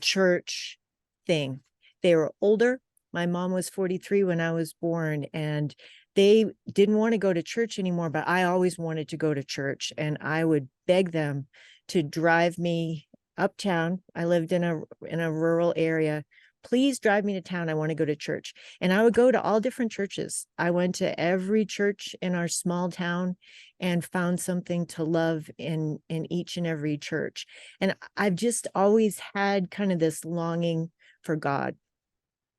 S3: church thing. They were older. My mom was 43 when I was born, and they didn't want to go to church anymore, but I always wanted to go to church, and I would beg them to drive me uptown. I lived in a rural area. Please drive me to town. I want to go to church. And I would go to all different churches. I went to every church in our small town and found something to love in each and every church. And I've just always had kind of this longing for God.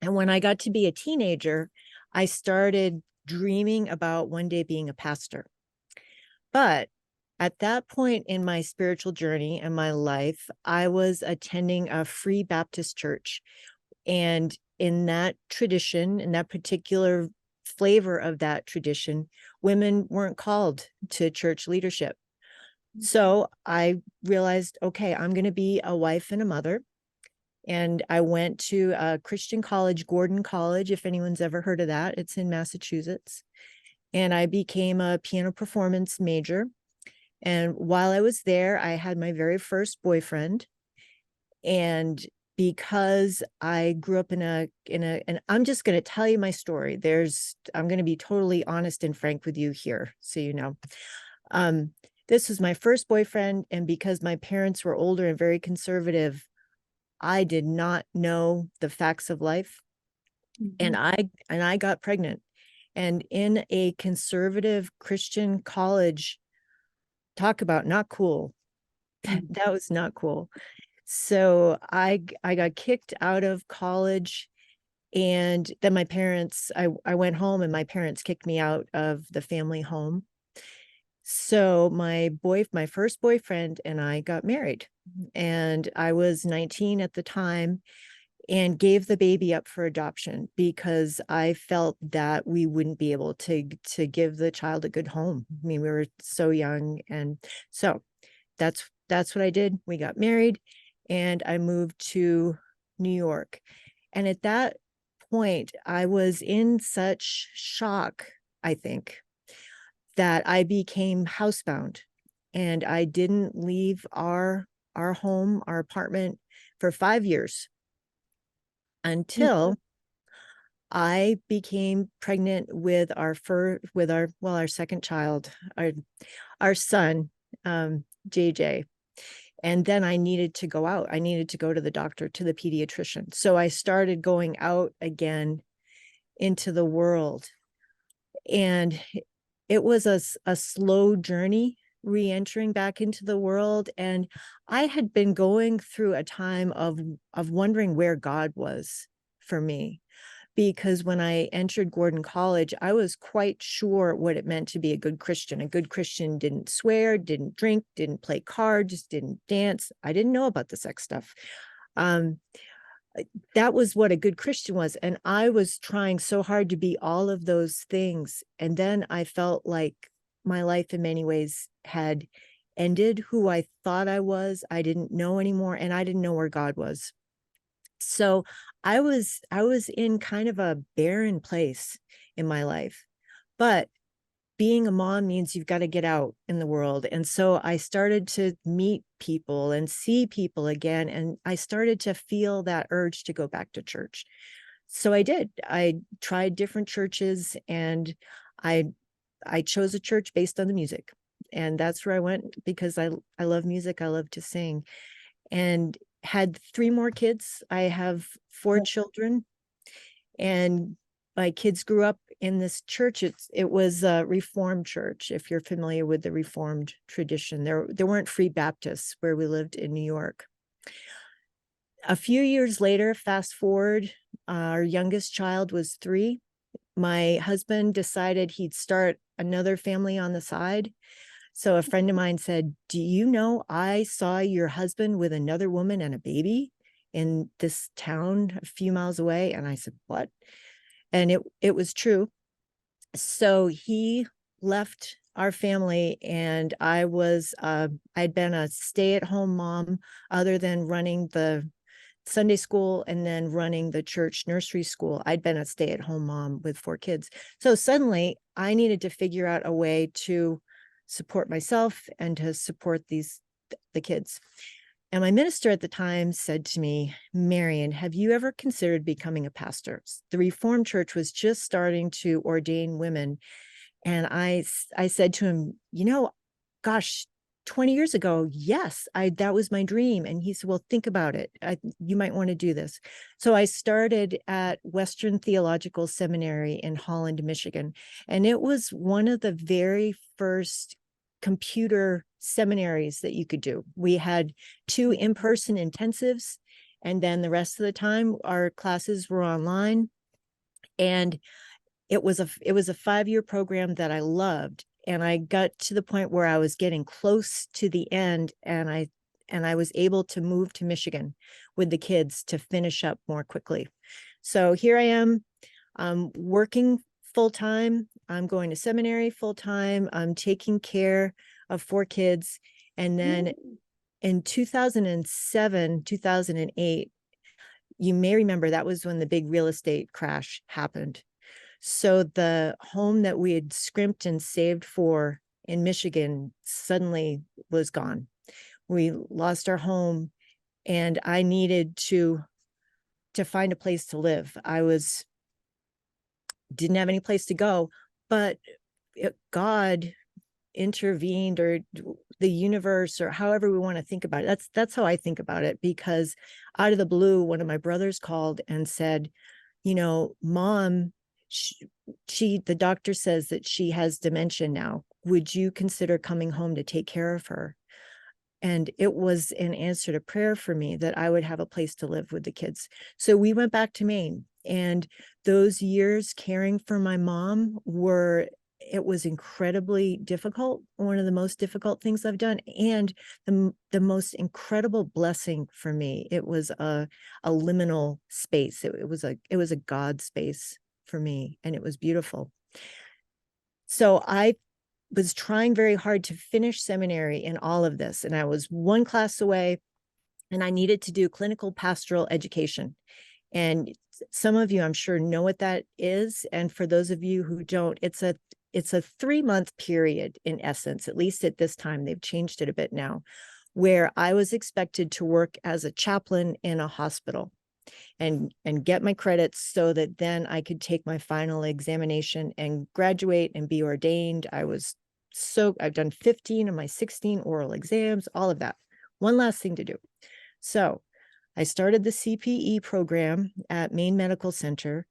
S3: And when I got to be a teenager, I started dreaming about one day being a pastor. But at that point in my spiritual journey and my life, I was attending a Free Baptist church. And in that tradition, in that particular flavor of that tradition, women weren't called to church leadership. So I realized, okay, I'm going to be a wife and a mother. And I went to a Christian college, Gordon College, if anyone's ever heard of that. It's in Massachusetts. And I became a piano performance major. And while I was there, I had my very first boyfriend. And because I grew up and I'm just going to tell you my story. I'm going to be totally honest and frank with you here, so you know. This was my first boyfriend, and because my parents were older and very conservative, I did not know the facts of life. And I got pregnant. And in a conservative Christian college, talk about not cool. That was not cool. So I got kicked out of college, and then my parents, I went home and my parents kicked me out of the family home. So my first boyfriend and I got married, and I was 19 at the time, and gave the baby up for adoption because I felt that we wouldn't be able to give the child a good home. I mean, we were so young. And so that's what I did. We got married, and I moved to New York. And at that point, I was in such shock, I think, that I became housebound, and I didn't leave our home, our apartment, for 5 years until I became pregnant with our second child, our son, JJ. And then I needed to go out. I needed to go to the doctor, to the pediatrician. So I started going out again into the world. And it was a slow journey re-entering back into the world. And I had been going through a time of wondering where God was for me. Because when I entered Gordon College, I was quite sure what it meant to be a good Christian. A good Christian didn't swear, didn't drink, didn't play cards, didn't dance. I didn't know about the sex stuff. That was what a good Christian was. And I was trying so hard to be all of those things. And then I felt like my life in many ways had ended. Who I thought I was, I didn't know anymore. And I didn't know where God was. So I was in kind of a barren place in my life. But being a mom means you've got to get out in the world. And so I started to meet people and see people again. And I started to feel that urge to go back to church. So I did. I tried different churches, and I chose a church based on the music. And that's where I went because I love music. I love to sing. And had 3 more kids. I have 4 children, and my kids grew up in this church. It was a Reformed church, if you're familiar with the Reformed tradition. There weren't Free Baptists where we lived in New York. A few years later, fast forward, our youngest child was 3. My husband decided he'd start another family on the side. So a friend of mine said, do you know, I saw your husband with another woman and a baby in this town a few miles away. And I said, what? And it was true. So he left our family, and I'd been a stay-at-home mom other than running the Sunday school and then running the church nursery school. I'd been a stay-at-home mom with 4 kids. So suddenly I needed to figure out a way to support myself and to support the kids. And my minister at the time said to me, Marian, have you ever considered becoming a pastor? The Reformed Church was just starting to ordain women. And I said to him, gosh, 20 years ago, yes, that was my dream. And he said, well, think about it. You might want to do this. So I started at Western Theological Seminary in Holland, Michigan. And it was one of the very first computer seminaries that you could do. We had 2 in-person intensives, and then the rest of the time our classes were online. And it was a 5-year program that I loved. And I got to the point where I was getting close to the end, and I was able to move to Michigan with the kids to finish up more quickly. So here I am, working full-time. I'm going to seminary full-time. I'm taking care of 4 kids. And then in 2007, 2008, you may remember that was when the big real estate crash happened. So the home that we had scrimped and saved for in Michigan suddenly was gone. We lost our home, and I needed to find a place to live. Didn't have any place to go, but God intervened, or the universe, or however we want to think about it. That's how I think about it, because out of the blue, one of my brothers called and said, Mom, the doctor says that she has dementia now. Would you consider coming home to take care of her? And it was an answer to prayer for me that I would have a place to live with the kids. So we went back to Maine, and those years caring for my mom it was incredibly difficult. One of the most difficult things I've done, and the most incredible blessing for me. It was a liminal space. It was a God space for me, and it was beautiful. So I was trying very hard to finish seminary in all of this, and I was 1 class away, and I needed to do clinical pastoral education. And some of you, I'm sure, know what that is. And for those of you who don't, it's a 3-month period in essence, at least at this time. They've changed it a bit now, where I was expected to work as a chaplain in a hospital and get my credits so that then I could take my final examination and graduate and be ordained. I've done 15 of my 16 oral exams, all of that. One last thing to do. So I started the CPE program at Maine Medical Center.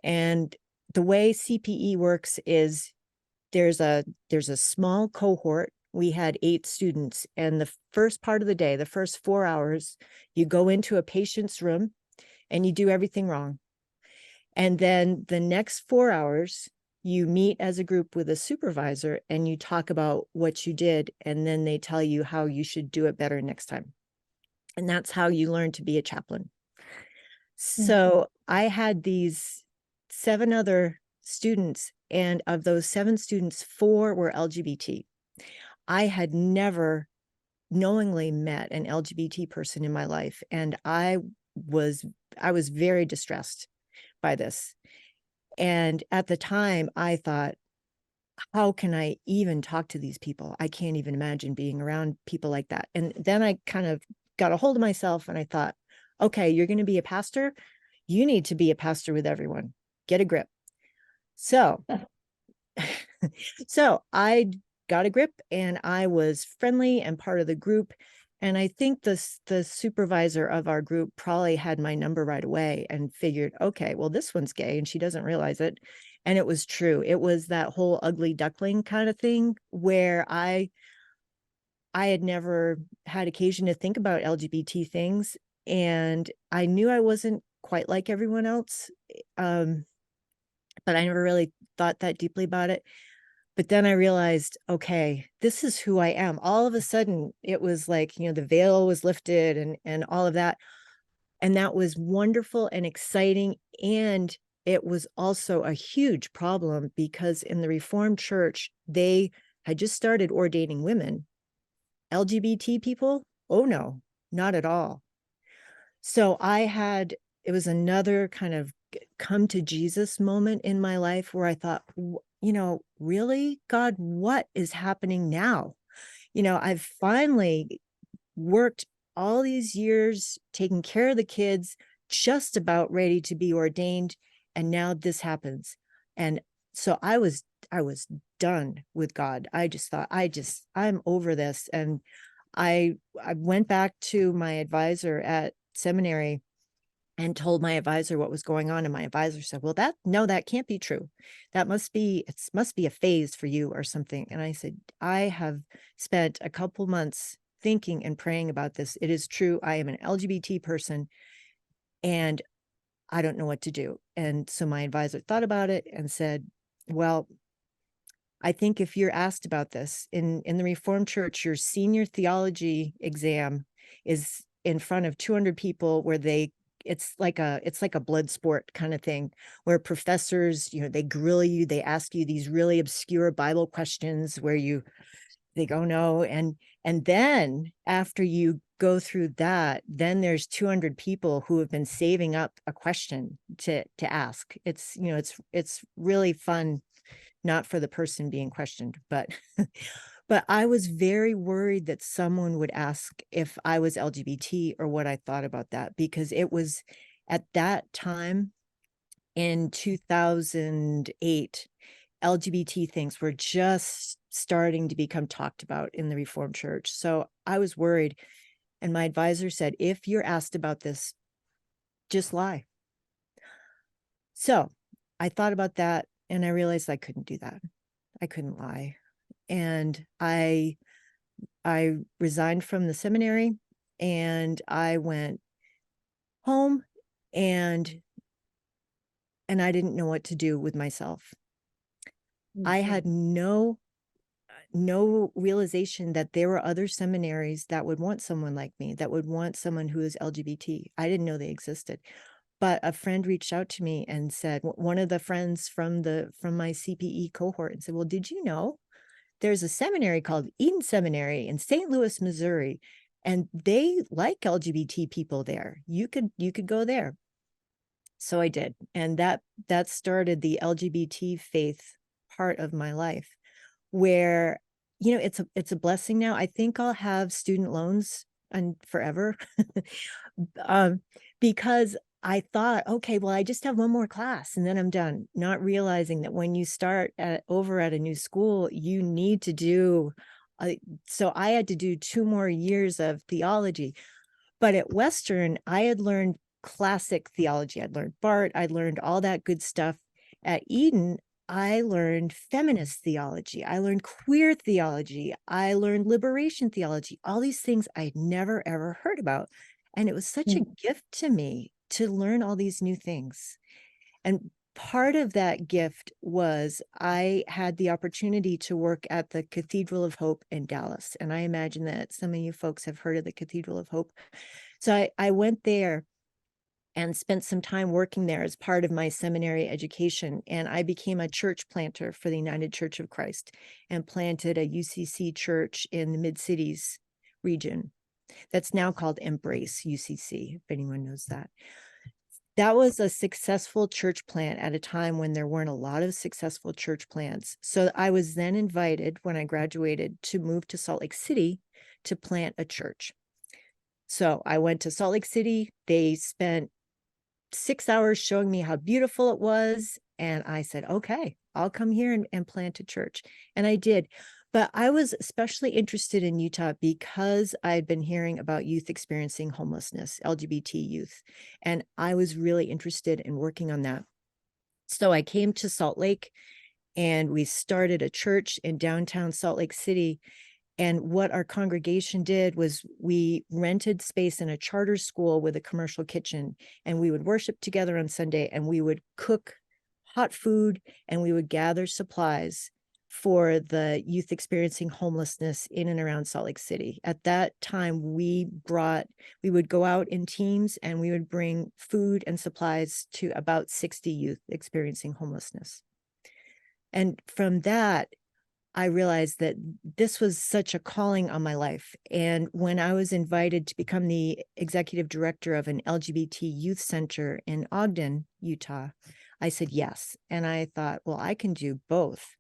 S3: And the way CPE works is there's a small cohort. We had 8 students, and the first part of the day, the first 4 hours, you go into a patient's room and you do everything wrong. And then the next 4 hours, you meet as a group with a supervisor and you talk about what you did, and then they tell you how you should do it better next time. And that's how you learn to be a chaplain. So I had these 7 other students, and of those 7 students, 4 were LGBT. I had never knowingly met an LGBT person in my life, and I was very distressed by this. And at the time I thought, how can I even talk to these people? I can't even imagine being around people like that. And then I kind of got a hold of myself, and I thought, okay, you're going to be a pastor. You need to be a pastor with everyone. Get a grip. So I got a grip, and I was friendly and part of the group. And I think the supervisor of our group probably had my number right away and figured, okay, well, this one's gay and she doesn't realize it. And it was true. It was that whole ugly duckling kind of thing where I had never had occasion to think about LGBT things. And I knew I wasn't quite like everyone else. But I never really thought that deeply about it. But then I realized, okay, this is who I am. All of a sudden, it was like, the veil was lifted and all of that. And that was wonderful and exciting. And it was also a huge problem because in the Reformed Church, they had just started ordaining women. LGBT people? Oh, no, not at all. So it was another kind of come to Jesus moment in my life where I thought, really, God, what is happening now? I've finally worked all these years taking care of the kids, just about ready to be ordained, and now this happens. And so I was done with God. I just thought, I'm over this. And I went back to my advisor at seminary and told my advisor what was going on. And my advisor said, well, that can't be true. It must be a phase for you or something. And I said, I have spent a couple months thinking and praying about this. It is true. I am an LGBT person and I don't know what to do. And so my advisor thought about it and said, well, I think if you're asked about this in the Reformed Church, your senior theology exam is in front of 200 people where it's like a blood sport kind of thing where professors, they grill you, they ask you these really obscure Bible questions where they go, no. And then after you go through that, then there's 200 people who have been saving up a question to ask. It's really fun, not for the person being questioned, but I was very worried that someone would ask if I was LGBT or what I thought about that, because it was at that time in 2008, LGBT things were just starting to become talked about in the Reformed Church. So I was worried. And my advisor said, if you're asked about this, just lie. So I thought about that and I realized I couldn't do that. I couldn't lie. And I resigned from the seminary and I went home and I didn't know what to do with myself. I had no realization that there were other seminaries that would want someone like me, that would want someone who is LGBT. I didn't know they existed. But a friend reached out to me and said, one of the friends from my CPE cohort, and said, well, did you know there's a seminary called Eden Seminary in St. Louis, Missouri, and they like LGBT people there. You could go there. So I did. And that started the LGBT faith part of my life, where, it's a blessing now. I think I'll have student loans and forever because I thought, okay, well, I just have one more class and then I'm done, not realizing that when you start over at a new school, you need to do, so I had to do 2 more years of theology. But at Western, I had learned classic theology. I'd learned Barth, I'd learned all that good stuff. At Eden, I learned feminist theology. I learned queer theology. I learned liberation theology, all these things I'd never, ever heard about. And it was such a gift to me to learn all these new things. And part of that gift was I had the opportunity to work at the Cathedral of Hope in Dallas. And I imagine that some of you folks have heard of the Cathedral of Hope. So I went there and spent some time working there as part of my seminary education. And I became a church planter for the United Church of Christ and planted a UCC church in the Mid-Cities region. That's now called Embrace UCC, if anyone knows that. That was a successful church plant at a time when there weren't a lot of successful church plants. So I was then invited when I graduated to move to Salt Lake City to plant a church. So I went to Salt Lake City. They spent 6 hours showing me how beautiful it was. And I said, okay, I'll come here and plant a church. And I did. But I was especially interested in Utah because I'd been hearing about youth experiencing homelessness, LGBT youth. And I was really interested in working on that. So I came to Salt Lake and we started a church in downtown Salt Lake City. And what our congregation did was we rented space in a charter school with a commercial kitchen, and we would worship together on Sunday, and we would cook hot food, and we would gather supplies for the youth experiencing homelessness in and around Salt Lake City. At that time, we would go out in teams and we would bring food and supplies to about 60 youth experiencing homelessness. And from that, I realized that this was such a calling on my life. And when I was invited to become the executive director of an LGBT youth center in Ogden, Utah, I said yes. And I thought, well, I can do both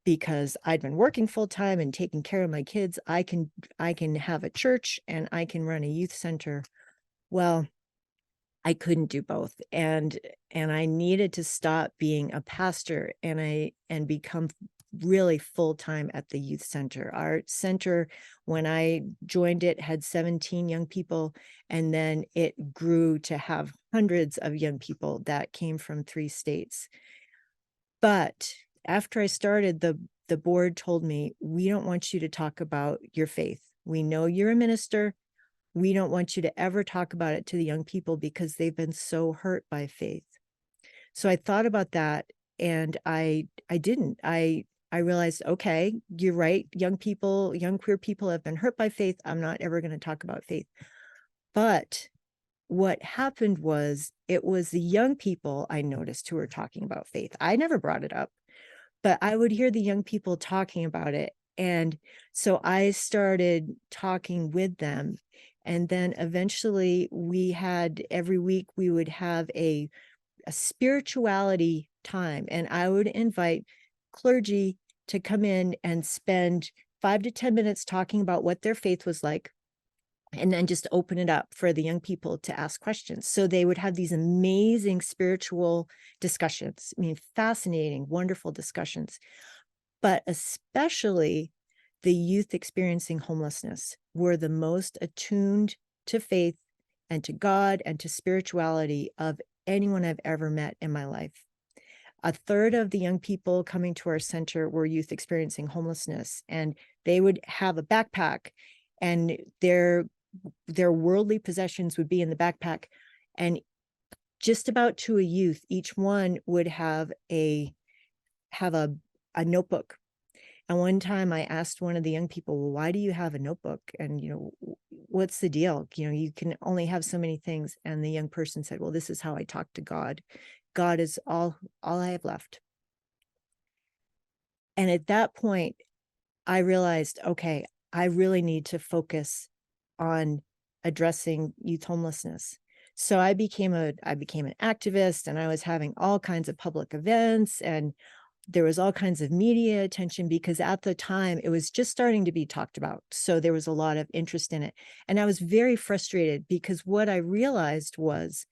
S3: because I'd been working full time and taking care of my kids. I can have a church and I can run a youth center. Well, I couldn't do both. And I needed to stop being a pastor and become really full-time at the youth center. Our center, when I joined it, had 17 young people, and then it grew to have hundreds of young people that came from 3 states. But after I started, the board told me, we don't want you to talk about your faith. We know you're a minister. We don't want you to ever talk about it to the young people because they've been so hurt by faith. So I thought about that, and I didn't. I realized, okay, you're right. Young people, young queer people have been hurt by faith. I'm not ever going to talk about faith. But what happened was, it was the young people I noticed who were talking about faith. I never brought it up, but I would hear the young people talking about it. And so I started talking with them. And then eventually every week we would have a spirituality time. And I would invite clergy to come in and spend 5 to 10 minutes talking about what their faith was like, and then just open it up for the young people to ask questions. So they would have these amazing spiritual discussions. I mean, fascinating, wonderful discussions. But especially the youth experiencing homelessness were the most attuned to faith and to God and to spirituality of anyone I've ever met in my life. 1/3 of the young people coming to our center were youth experiencing homelessness, and they would have a backpack, and their worldly possessions would be in the backpack. And just about to a youth, each one would have a notebook. And one time I asked one of the young people, well, why do you have a notebook? And, what's the deal? You can only have so many things. And the young person said, well, this is how I talk to God. God is all I have left. And at that point, I realized, okay, I really need to focus on addressing youth homelessness. So I became an activist, and I was having all kinds of public events, and there was all kinds of media attention because at the time it was just starting to be talked about. So there was a lot of interest in it. And I was very frustrated because what I realized was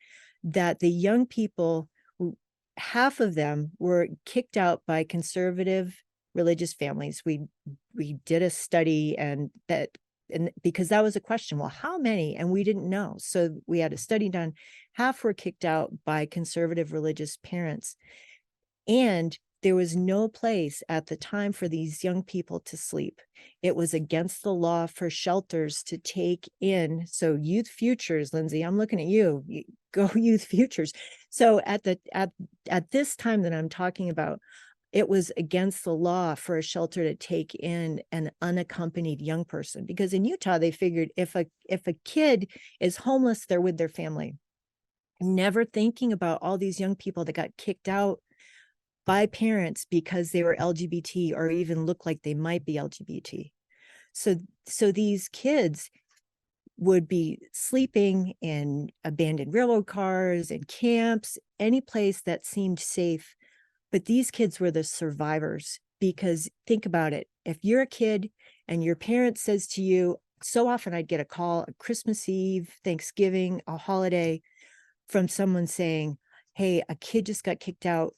S3: that the young people, half of them were kicked out by conservative religious families. We did a study, and because that was a question, well, how many? And we didn't know. So we had a study done. Half were kicked out by conservative religious parents. And there was no place at the time for these young people to sleep. It was against the law for shelters to take in. So Youth Futures, Lindsay, I'm looking at you. Go Youth Futures. So at this time that I'm talking about, it was against the law for a shelter to take in an unaccompanied young person, because in Utah they figured if a kid is homeless, they're with their family. Never thinking about all these young people that got kicked out by parents because they were LGBT or even looked like they might be LGBT. So these kids would be sleeping in abandoned railroad cars and camps, any place that seemed safe. But these kids were the survivors, because think about it. If you're a kid and your parent says to you, so often I'd get a call at Christmas Eve, Thanksgiving, a holiday, from someone saying, hey, a kid just got kicked out,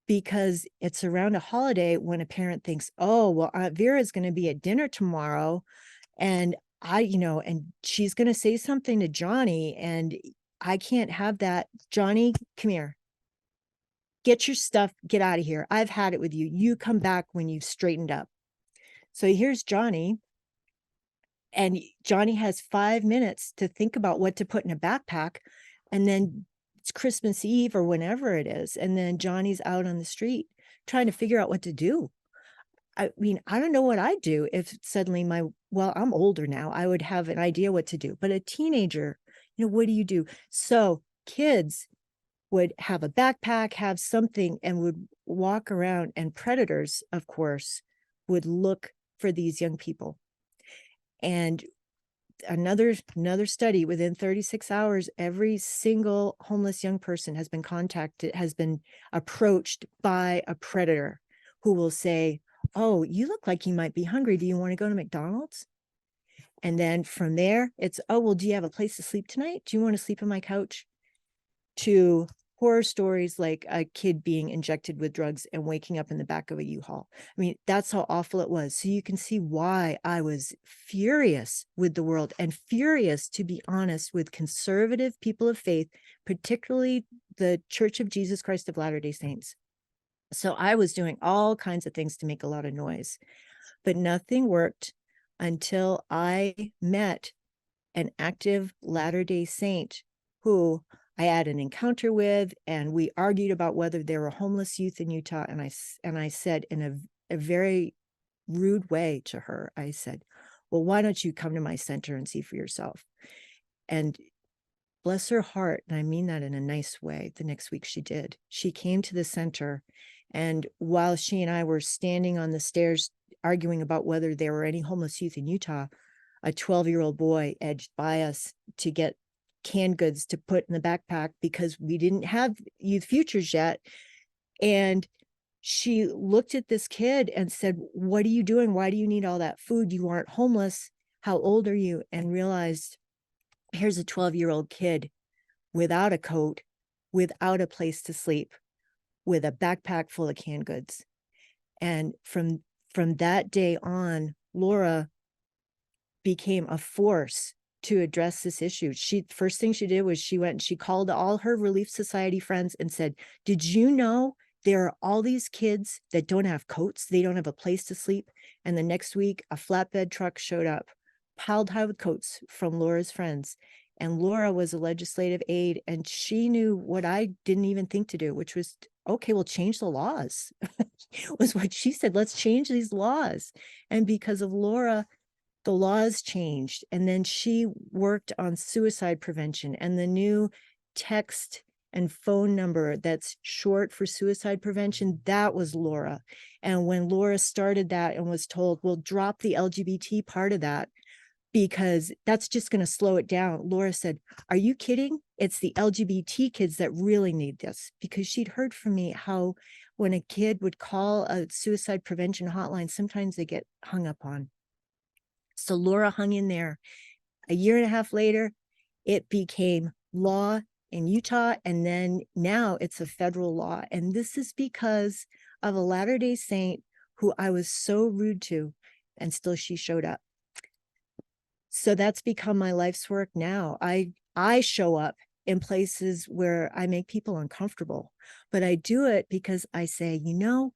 S3: because it's around a holiday when a parent thinks, oh, well, Aunt Vera's going to be at dinner tomorrow, and and she's going to say something to Johnny, and I can't have that. Johnny, come here. Get your stuff, get out of here. I've had it with you. You come back when you've straightened up. So here's Johnny, and Johnny has 5 minutes to think about what to put in a backpack, and then it's Christmas Eve or whenever it is, and then Johnny's out on the street trying to figure out what to do. I mean, I don't know what I'd do if suddenly I'm older now. I would have an idea what to do, but a teenager, what do you do? So kids would have a backpack, have something, and would walk around, and predators, of course, would look for these young people. And another study, within 36 hours, every single homeless young person has been approached by a predator who will say, oh, you look like you might be hungry. Do you want to go to McDonald's? And then from there, it's, oh, well, do you have a place to sleep tonight? Do you want to sleep on my couch? To horror stories like a kid being injected with drugs and waking up in the back of a U-Haul. I mean, that's how awful it was. So you can see why I was furious with the world, and furious, to be honest, with conservative people of faith, particularly the Church of Jesus Christ of Latter-day Saints. So I was doing all kinds of things to make a lot of noise, but nothing worked until I met an active Latter-day Saint who I had an encounter with, and we argued about whether there were homeless youth in Utah. And I said in a very rude way to her, I said, well, why don't you come to my center and see for yourself? And bless her heart, and I mean that in a nice way, the next week she did. She came to the center, and while she and I were standing on the stairs arguing about whether there were any homeless youth in Utah, a 12-year-old boy edged by us to get canned goods to put in the backpack because we didn't have Youth Futures yet. And she looked at this kid and said, what are you doing? Why do you need all that food? You aren't homeless. How old are you? And realized, here's a 12-year-old kid without a coat, without a place to sleep, with a backpack full of canned goods. And from that day on, Laura became a force to address this issue. First thing she did was she went and she called all her Relief Society friends and said, did you know there are all these kids that don't have coats? They don't have a place to sleep. And the next week, a flatbed truck showed up, piled high with coats from Laura's friends. And Laura was a legislative aide, and she knew what I didn't even think to do, which was, okay, we'll change the laws. Was what she said. Let's change these laws. And because of Laura, the laws changed. And then she worked on suicide prevention, and the new text and phone number that's short for suicide prevention, that was Laura. And when Laura started that and was told, well, drop the LGBT part of that because that's just going to slow it down, Laura said, are you kidding? It's the LGBT kids that really need this. Because she'd heard from me how when a kid would call a suicide prevention hotline, sometimes they get hung up on. So Laura hung in there. A year and a half later, it became law in Utah, and then now it's a federal law. And this is because of a Latter-day Saint who I was so rude to, and still she showed up. So that's become my life's work now. I show up in places where I make people uncomfortable, but I do it because I say, you know,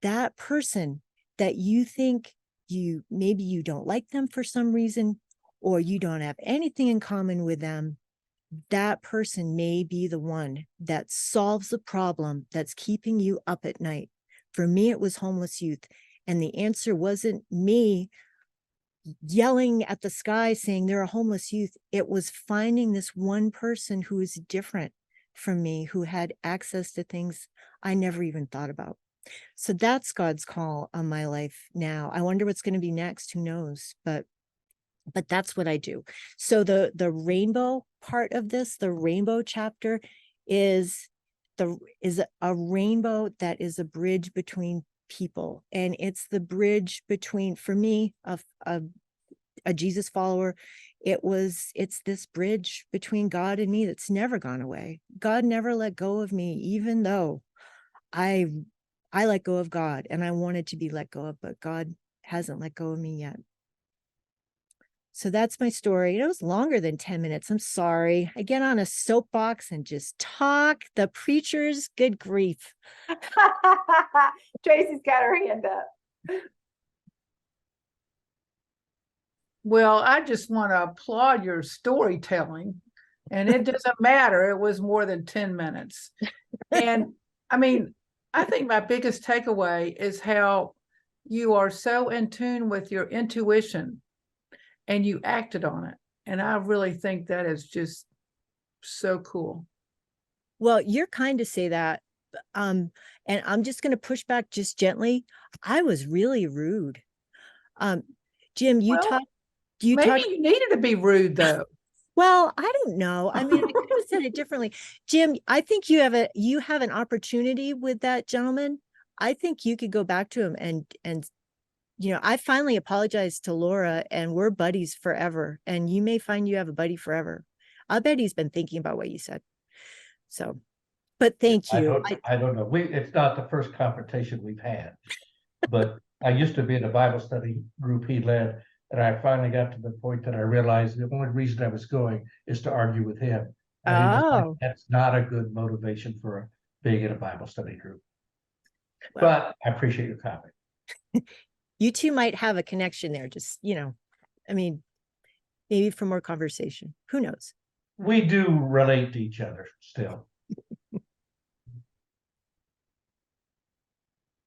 S3: that person that you think maybe you don't like them for some reason, or you don't have anything in common with them, that person may be the one that solves the problem that's keeping you up at night. For me, it was homeless youth. And the answer wasn't me yelling at the sky saying there are homeless youth. It was finding this one person who is different from me, who had access to things I never even thought about. So that's God's call on my life now. I wonder what's going to be next. Who knows? But that's what I do. So the rainbow part of this, the rainbow chapter, is a rainbow that is a bridge between people, and it's the bridge between, for me, a Jesus follower, it's this bridge between God and me that's never gone away. God never let go of me, even though I let go of God and I wanted to be let go of, but God hasn't let go of me yet. So that's my story. It was longer than 10 minutes. I'm sorry. I get on a soapbox and just talk. The preachers, good grief.
S1: Tracy's got her hand up.
S14: Well, I just want to applaud your storytelling, and it doesn't matter. It was more than 10 minutes. And I mean, I think my biggest takeaway is how you are so in tune with your intuition and you acted on it. And I really think that is just so cool.
S3: Well, you're kind to say that. and I'm just going to push back just gently. I was really rude. Jim, you
S14: Well,
S3: talked.
S14: Maybe you needed to be rude though.
S3: Well, I don't know. I mean, I could have said it differently. Jim, I think you have an opportunity with that gentleman. I think you could go back to him and I finally apologized to Laura, and we're buddies forever. And you may find you have a buddy forever. I bet he's been thinking about what you said. So, but thank you.
S10: I don't know. It's not the first confrontation we've had, but I used to be in a Bible study group he led, and I finally got to the point that I realized the only reason I was going is to argue with him. And he decided that's not a good motivation for being in a Bible study group. Well, but I appreciate your comment.
S3: You two might have a connection there. Just, I mean, maybe for more conversation. Who knows?
S10: We do relate to each other still.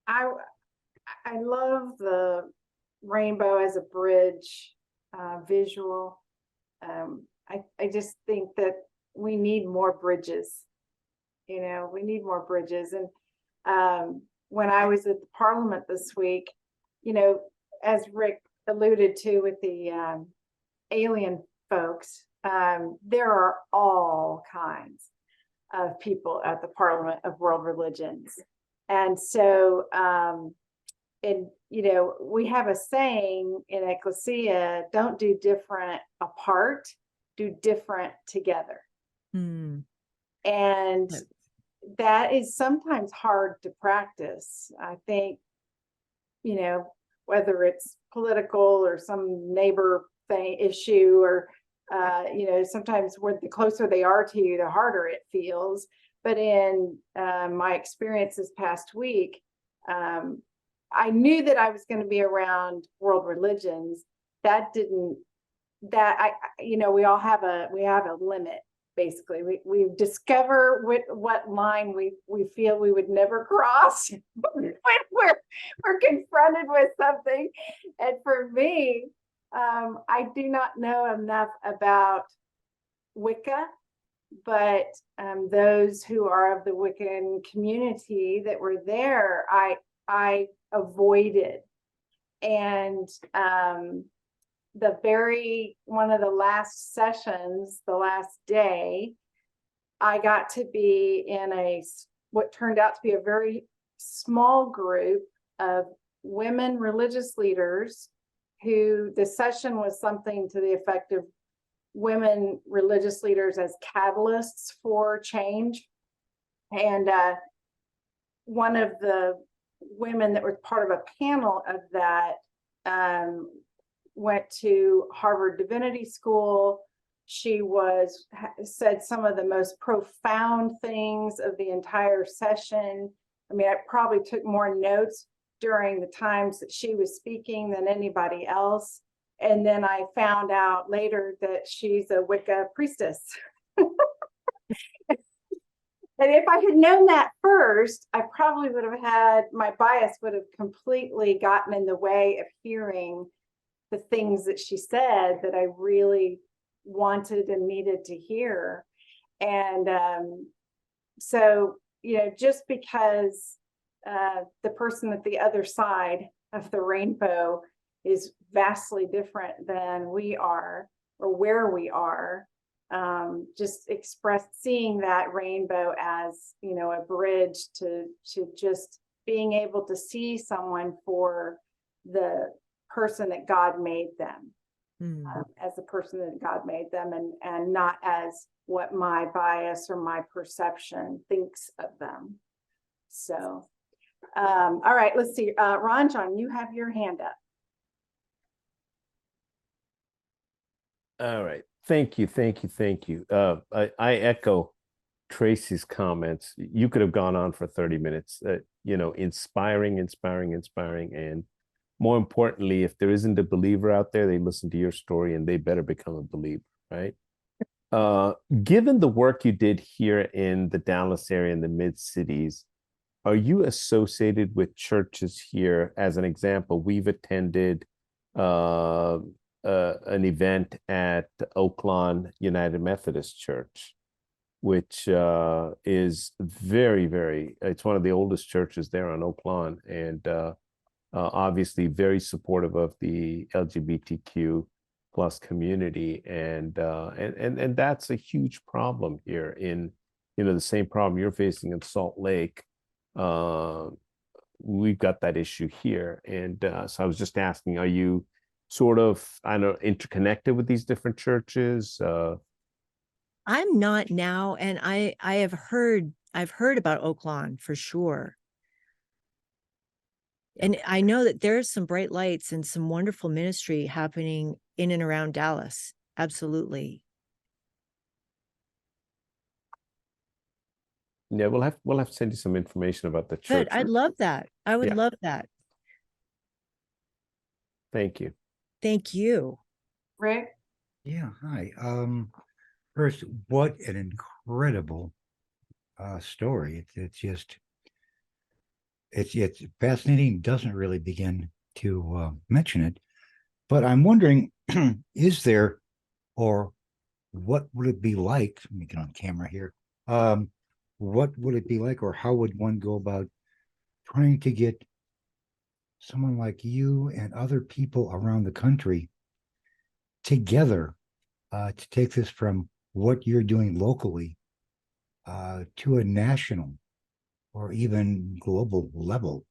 S1: I love the rainbow as a bridge visual. I just think that we need more bridges. We need more bridges. And when I was at the Parliament this week, as Rick alluded to with the alien folks, there are all kinds of people at the Parliament of World Religions. And so, we have a saying in Ecclesia, don't do different apart, do different together. And that is sometimes hard to practice. I think, whether it's political or some neighbor issue or, sometimes the closer they are to you, the harder it feels. But in my experience this past week, I knew that I was going to be around world religions. We all have a limit. Basically, we discover what line we feel we would never cross when we're confronted with something. And for me, I do not know enough about Wicca, but those who are of the Wiccan community that were there, I avoided. And one of the last sessions, the last day, I got to be in what turned out to be a very small group of women religious leaders who the session was something to the effect of women religious leaders as catalysts for change. And one of the women that was part of a panel of that went to Harvard Divinity School. She said some of the most profound things of the entire session. I mean, I probably took more notes during the times that she was speaking than anybody else. And then I found out later that she's a Wicca priestess. And if I had known that first, I probably would have my bias would have completely gotten in the way of hearing the things that she said that I really wanted and needed to hear. And so, just because the person at the other side of the rainbow is vastly different than we are or where we are, just seeing that rainbow as, a bridge to just being able to see someone for the person that God made them, as the person that God made them, and not as what my bias or my perception thinks of them. So, all right, let's see. Ranjan, you have your hand up.
S17: All right. Thank you. I echo Tracy's comments. You could have gone on for 30 minutes, inspiring. And more importantly, if there isn't a believer out there, they listen to your story and they better become a believer, right? Given the work you did here in the Dallas area and the mid-cities, are you associated with churches here? As an example, we've attended an event at Oaklawn United Methodist Church. which is very, very, it's one of the oldest churches there on Oak Lawn, and obviously very supportive of the LGBTQ plus community, and that's a huge problem here in, the same problem you're facing in Salt Lake. We've got that issue here, and so I was just asking, are you sort of, I don't know, interconnected with these different churches?
S3: I'm not now, and I've heard about Oak Lawn for sure. And I know that there's some bright lights and some wonderful ministry happening in and around Dallas. Absolutely.
S17: Yeah, we'll have to send you some information about the church.
S3: Good. I'd love that. I would love that.
S17: Thank you.
S3: Thank you.
S1: Rick?
S5: Yeah, hi. First, what an incredible story. It's just, it's fascinating. Doesn't really begin to mention it, but I'm wondering, is there, or what would it be like? Let me get on camera here. What would it be like, or how would one go about trying to get someone like you and other people around the country together to take this from what you're doing locally to a national or even global level?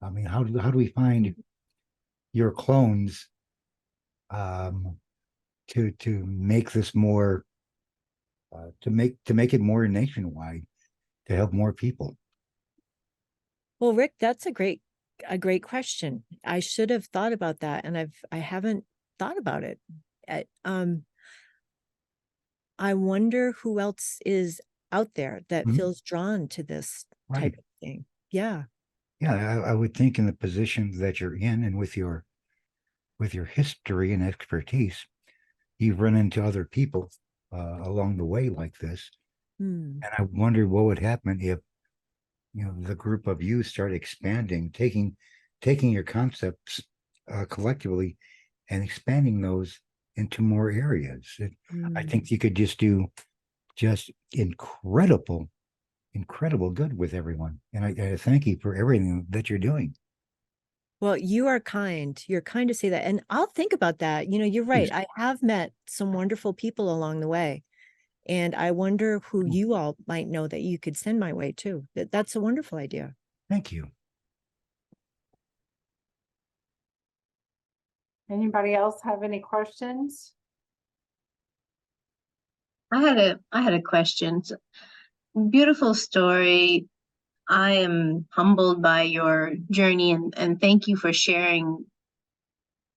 S5: I mean, how do we find your clones to make this more to make it more nationwide, to help more people?
S3: Well, Rick, that's a great question. I should have thought about that, and I haven't thought about it. I wonder who else is out there that feels drawn to this type of thing. Yeah.
S5: Yeah, I would think in the position that you're in, and with your history and expertise, you've run into other people along the way like this. And I wonder what would happen if, the group of you start expanding, taking your concepts collectively and expanding those into more areas. I think you could just do incredible good with everyone. And I thank you for everything that you're doing.
S3: Well, you are kind. You're kind to say that. And I'll think about that. You're right. I have met some wonderful people along the way. And I wonder who you all might know that you could send my way too. That's a wonderful idea.
S5: Thank you.
S1: Anybody else have any questions?
S16: I had a question. Beautiful story. I am humbled by your journey, and thank you for sharing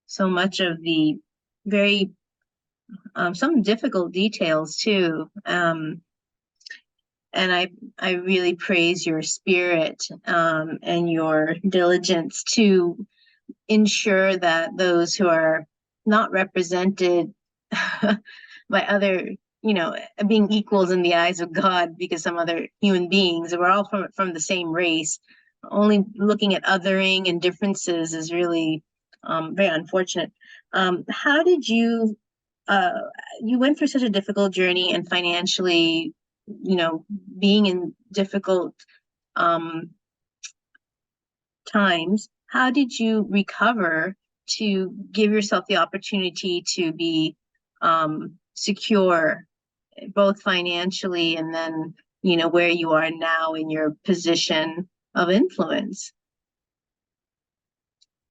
S16: so much of the very some difficult details too. And I really praise your spirit and your diligence to ensure that those who are not represented by other, being equals in the eyes of God, because some other human beings, we're all from the same race. Only looking at othering and differences is really very unfortunate. How did you went through such a difficult journey, and financially, being in difficult times, how did you recover to give yourself the opportunity to be secure, both financially and then, where you are now in your position of influence?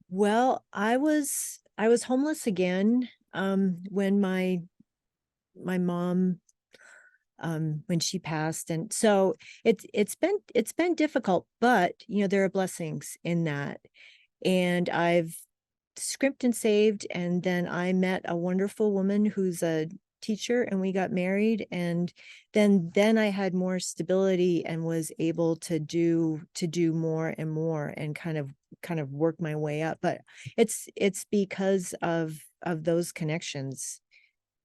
S3: Well, I was homeless again when my mom when she passed, and so it's been difficult, but there are blessings in that. And I've scrimped and saved, and then I met a wonderful woman who's a teacher, and we got married, and then I had more stability and was able to do more and more, and kind of work my way up. But it's because of those connections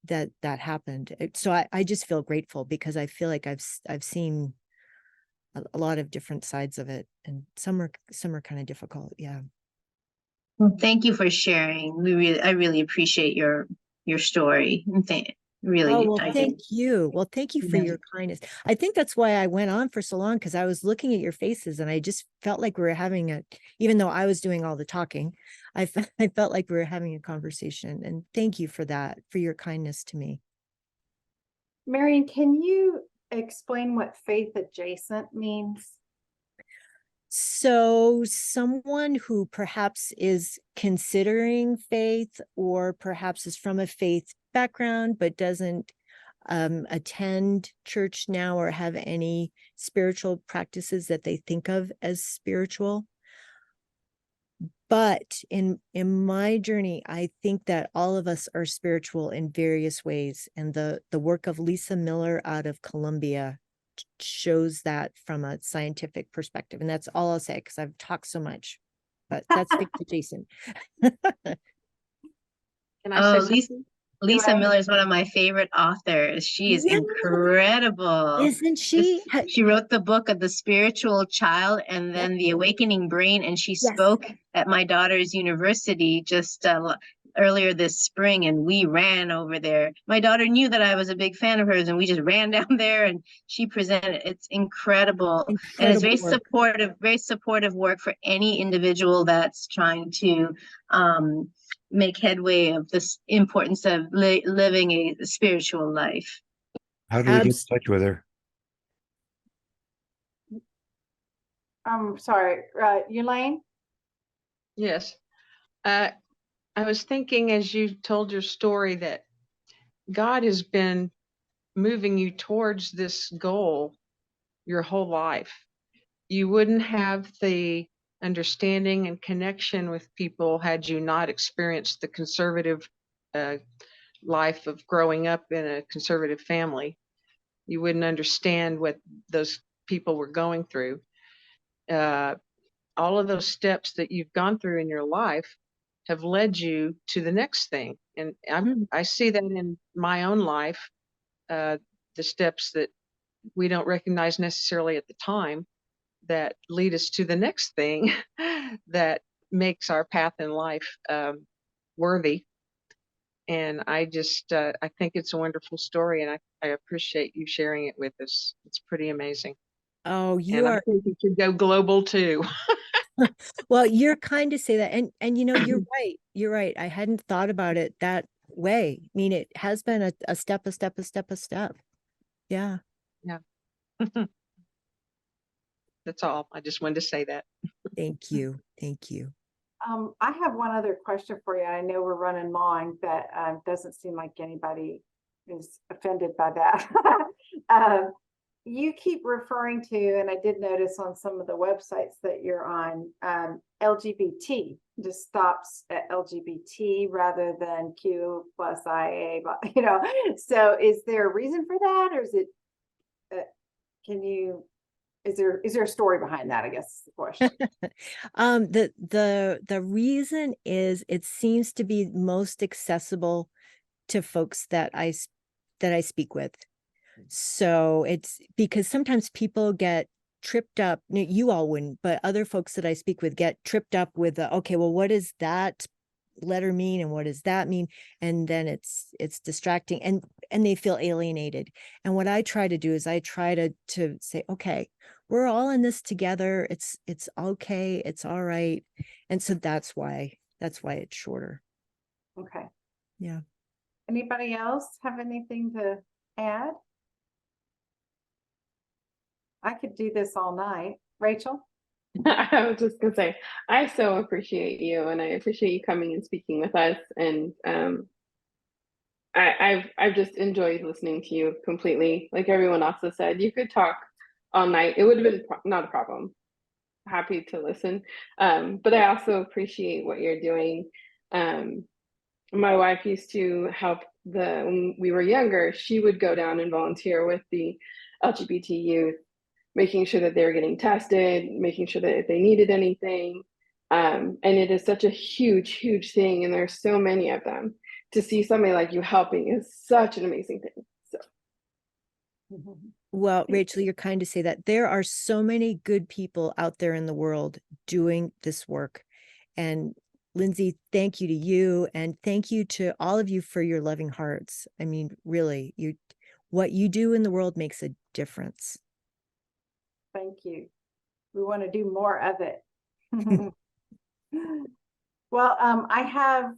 S3: that happened. So I just feel grateful, because I feel like I've seen a lot of different sides of it, and some are kind of difficult. Yeah.
S16: Well, thank you for sharing. I really appreciate your story. Really,
S3: Oh, well,
S16: I
S3: thank
S16: think.
S3: you. Well, thank you for
S16: Yeah.
S3: your kindness. I think that's why I went on for so long, because I was looking at your faces and I just felt like we were having even though I was doing all the talking, I felt like we were having a conversation. And thank you for that, for your kindness to me.
S1: Marian, can you explain what faith adjacent means?
S3: So someone who perhaps is considering faith, or perhaps is from a faith background, but doesn't attend church now or have any spiritual practices that they think of as spiritual. But in my journey, I think that all of us are spiritual in various ways. And the work of Lisa Miller out of Columbia shows that from a scientific perspective. And that's all I'll say, because I've talked so much. But that's faith adjacent.
S20: Can I say
S16: Oh,
S20: something?
S16: Lisa Miller is one of my favorite authors. She is
S3: Yeah.
S16: incredible.
S3: Isn't she?
S16: She wrote the book of The Spiritual Child and then The Awakening Brain, and she spoke at my daughter's university just earlier this spring, and we ran over there. My daughter knew that I was a big fan of hers, and we just ran down there, and she presented. It's incredible. And it's very supportive work for any individual that's trying to make headway of this importance of living a spiritual life.
S5: How do we get in touch with her?
S1: I'm sorry, Elaine?
S20: Yes. I was thinking as you told your story that God has been moving you towards this goal your whole life. You wouldn't have the understanding and connection with people had you not experienced the conservative life of growing up in a conservative family. You wouldn't understand what those people were going through. All of those steps that you've gone through in your life have led you to the next thing. And I see that in my own life, the steps that we don't recognize necessarily at the time that lead us to the next thing that makes our path in life worthy. And I just, I think it's a wonderful story, and I appreciate you sharing it with us. It's pretty amazing.
S3: Oh,
S20: And I think it should go global too.
S3: Well, you're kind to say that. And you know, you're right. You're right. I hadn't thought about it that way. I mean, it has been a step. Yeah.
S20: Yeah. That's all. I just wanted to say that.
S3: Thank you. Thank you.
S1: I have one other question for you. I know we're running long, but doesn't seem like anybody is offended by that. You keep referring to, and I did notice on some of the websites that you're on, LGBT, just stops at LGBT rather than Q plus IA, you know. So is there a reason for that, or is it, is there a story behind that, I guess is the question.
S3: The reason is it seems to be most accessible to folks that I speak with. So it's because sometimes people get tripped up. You all wouldn't, but other folks that I speak with get tripped up with okay, well, what does that letter mean and what does that mean? And then it's distracting and they feel alienated. And what I try to do is I try to say, okay, we're all in this together. It's okay. It's all right. And so that's why it's shorter.
S1: Okay.
S3: Yeah.
S1: Anybody else have anything to add? I could do this all night. Rachel?
S8: I was just gonna say, I so appreciate you, and I appreciate you coming and speaking with us. And I've just enjoyed listening to you completely. Like everyone else has said, you could talk all night. It would have been not a problem. Happy to listen. But I also appreciate what you're doing. My wife used to help when we were younger, she would go down and volunteer with the LGBT youth, making sure that they were getting tested, making sure that if they needed anything. And it is such a huge, huge thing. And there's so many of them. To see somebody like you helping is such an amazing thing. So.
S3: Well, Rachel, you're kind to say that. There are so many good people out there in the world doing this work. And Lindsay, thank you to you, and thank you to all of you for your loving hearts. I mean, really, what you do in the world makes a difference.
S1: Thank you. We want to do more of it. Well, I have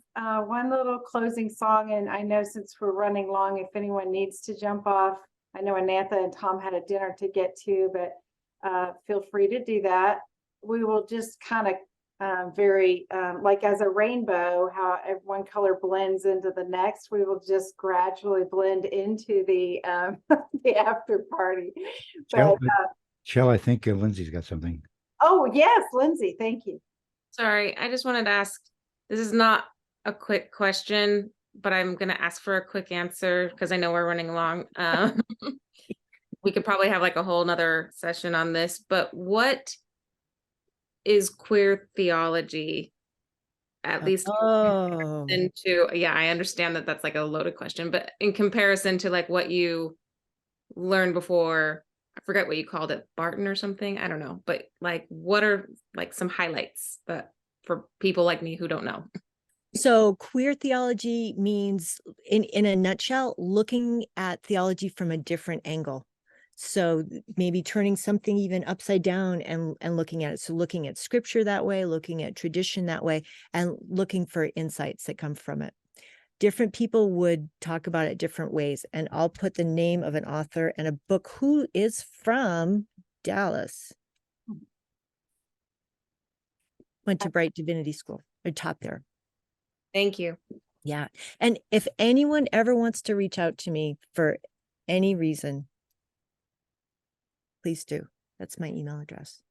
S1: one little closing song, and I know since we're running long, if anyone needs to jump off, I know Anantha and Tom had a dinner to get to, but feel free to do that. We will just kind of like as a rainbow, how one color blends into the next, we will just gradually blend into the the after party. But,
S5: Shell, I think Lindsay's got something.
S1: oh yes, Lindsay, thank you.
S15: Sorry, I just wanted to ask, this is not a quick question, but I'm going to ask for a quick answer because I know we're running along. We could probably have like a whole nother session on this, but what is queer theology? At least into, yeah, I understand that that's like a loaded question, but in comparison to like what you learned before, I forget what you called it, Barton or something, I don't know, but like what are like some highlights that for people like me who don't know?
S3: So queer theology means, in a nutshell, looking at theology from a different angle. So maybe turning something even upside down and looking at it. So looking at scripture that way, looking at tradition that way, and looking for insights that come from it. Different people would talk about it different ways. And I'll put the name of an author and a book who is from Dallas. Went to Bright Divinity School, or taught there.
S15: Thank you.
S3: Yeah. And if anyone ever wants to reach out to me for any reason, please do. That's my email address.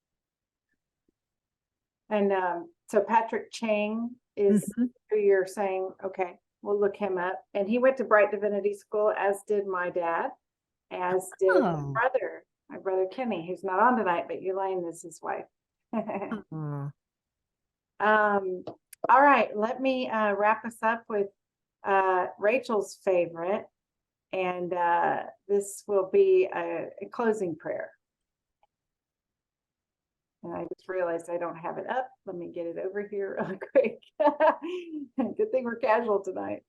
S1: And so Patrick Chang is who you're saying, okay, we'll look him up. And he went to Bright Divinity School, as did my dad, as did my brother Kenny, who's not on tonight, but Elaine is his wife. All right, let me wrap us up with Rachel's favorite, and this will be a closing prayer. And I just realized I don't have it up. Let me get it over here real quick. Good thing we're casual tonight.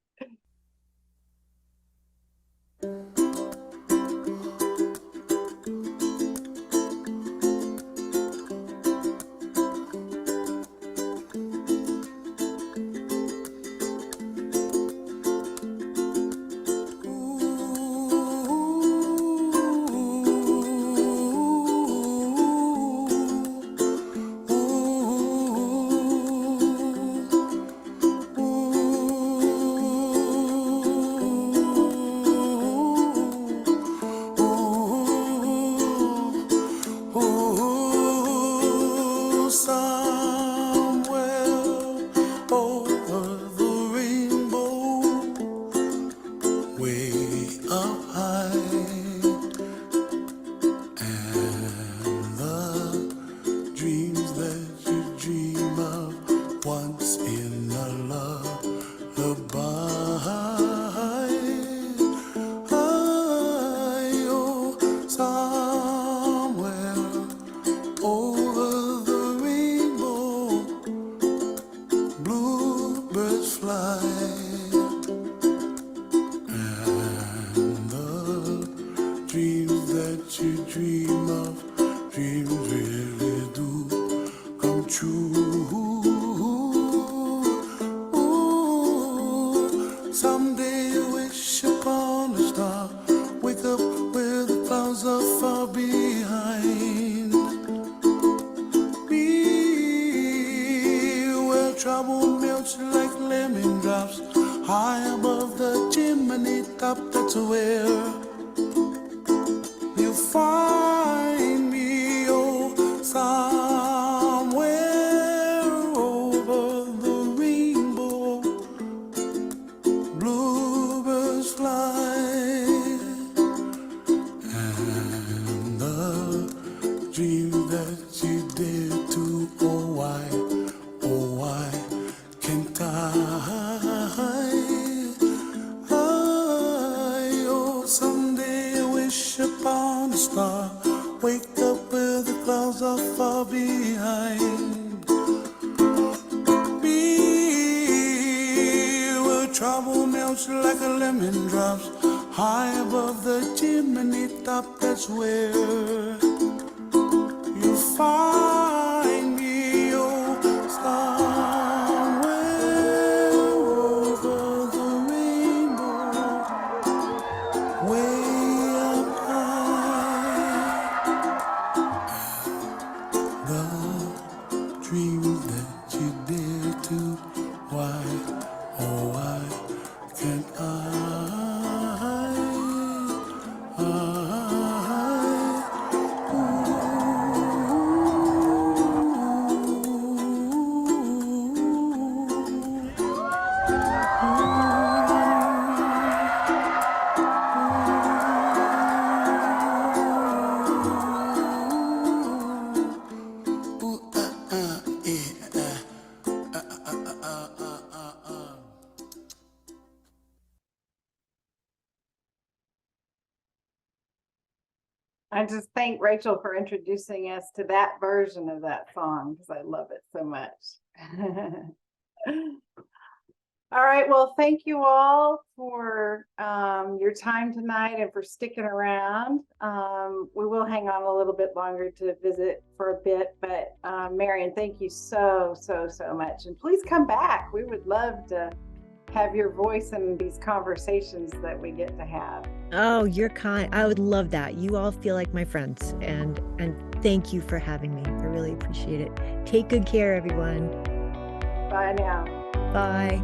S2: Wake up where the clouds are far behind. Be trouble melts like a lemon drops high above the chimney top. That's where you find me, oh, somewhere over the rainbow, way up high. The dreams that you dare to, why, oh, why can't I?
S1: I just thank Rachel for introducing us to that version of that song because I love it so much. All right, well, thank you all for your time tonight and for sticking around. We will hang on a little bit longer to visit for a bit, but Marian, thank you so much. And please come back. We would love to have your voice in these conversations that we get to have.
S3: Oh, you're kind. I would love that. You all feel like my friends, and thank you for having me. I really appreciate it. Take good care, everyone.
S1: Bye now.
S3: Bye.